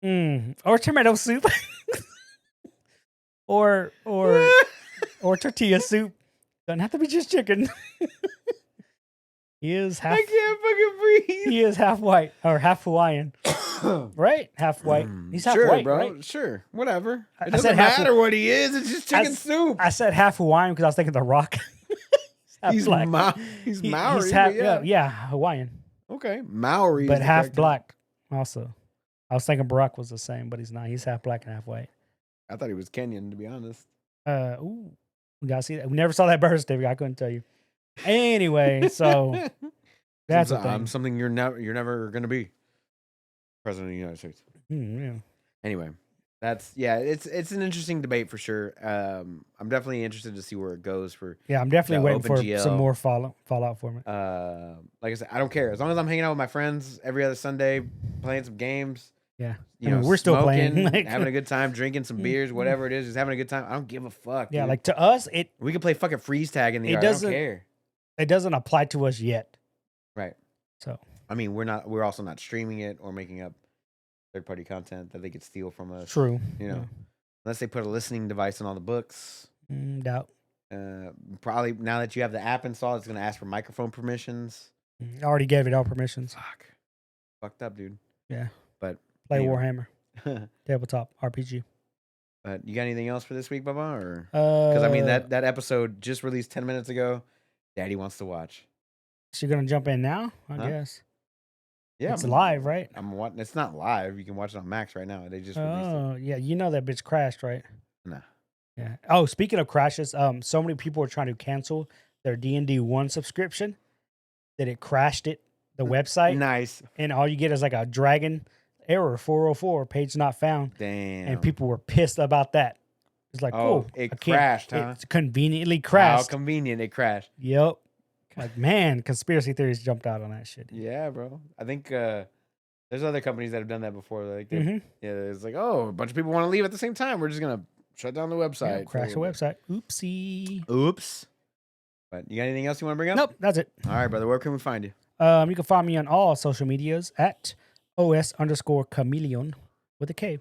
Or tomato soup. or tortilla soup. Doesn't have to be just chicken. He is half. I can't fucking breathe. He is half white or half Hawaiian, right? Half white. He's half sure, white, bro. right? Sure, whatever. I It said doesn't half- matter what he is. It's just chicken soup. I said half Hawaiian because I was thinking The Rock. Half He's black. he's He- Maori. He's but half, yeah. yeah, Hawaiian, Okay, Maori, is but the half correct term. black. Also, I was thinking Barack was the same, but he's not. He's half black and half white. I thought he was Kenyan, to be honest. Ooh, we gotta see that. We never saw that birth certificate. I couldn't tell you. Anyway, so that's the thing. Something you're never gonna be president of the United States. Yeah. Anyway, it's an interesting debate for sure. I'm definitely interested to see where it goes for. Yeah, I'm definitely The waiting for OpenGL. some more fallout for me. Like I said, I don't care as long as I'm hanging out with my friends every other Sunday, playing some games. Yeah. You I mean, know, we're still playing, smoking, like- having a good time, drinking some beers, whatever it is, just having a good time. I don't give a fuck. Yeah, dude. like to us, we can play fucking freeze tag in the It yard. I don't doesn't- care. it doesn't apply to us yet. Right. So I mean, we're also not streaming it or making up third party content that they could steal from us. true. You know, unless they put a listening device in all the books. Doubt. Probably now that you have the app installed, it's gonna ask for microphone permissions. I already gave it all permissions. Fuck. Fucked up, dude. Yeah. But Play anyway. Warhammer. Tabletop RPG. But you got anything else for this week, Bubba? Or because I mean that episode just released 10 minutes ago. Daddy wants to watch. So you're gonna jump in now? I Huh? guess. Yeah, It's live, right? It's not live. You can watch it on Max right now. They just released it. Oh, yeah. You know that bitch crashed, right? Nah. Yeah. Oh, speaking of crashes, so many people are trying to cancel their D&D 1 subscription that it crashed the website, Nice. and all you get is like a dragon error 404 page not found, Damn. and people were pissed about that. It's like, Oh, it crashed, huh? It's conveniently How crashed. convenient it crashed. Yep. Like, man, conspiracy theories jumped out on that shit. Yeah, bro. I think there's other companies that have done that before. Like, Mhm. yeah, it's like, oh, a bunch of people want to leave at the same time. We're just gonna shut down the website. Yeah, crash the website. Oopsie. Oops. But you got anything else you want to bring up? Nope, that's it. All right, brother. Where can we find you? You can find me on all social medias at OS_chameleon with a K.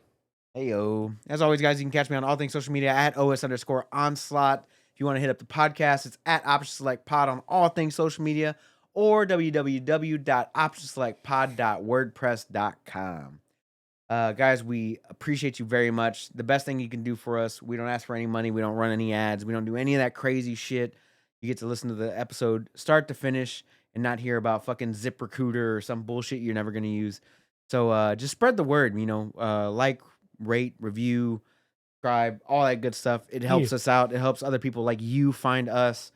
Hey, yo. As always, guys, you can catch me on all things social media at OS_onslaught. If you want to hit up the podcast, it's at Option Select Pod on all things social media or www.optionselectpod.wordpress.com. Guys, we appreciate you very much. The best thing you can do for us, we don't ask for any money. We don't run any ads. We don't do any of that crazy shit. You get to listen to the episode start to finish and not hear about fucking ZipRecruiter or some bullshit you're never going to use. So just spread the word, like, rate, review, subscribe, all that good stuff. It helps us out. It helps other people like you find us.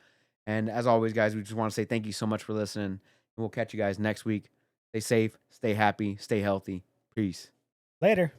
And as always, guys, we just want to say thank you so much for listening. And we'll catch you guys next week. Stay safe, stay happy, stay healthy. Peace. Later.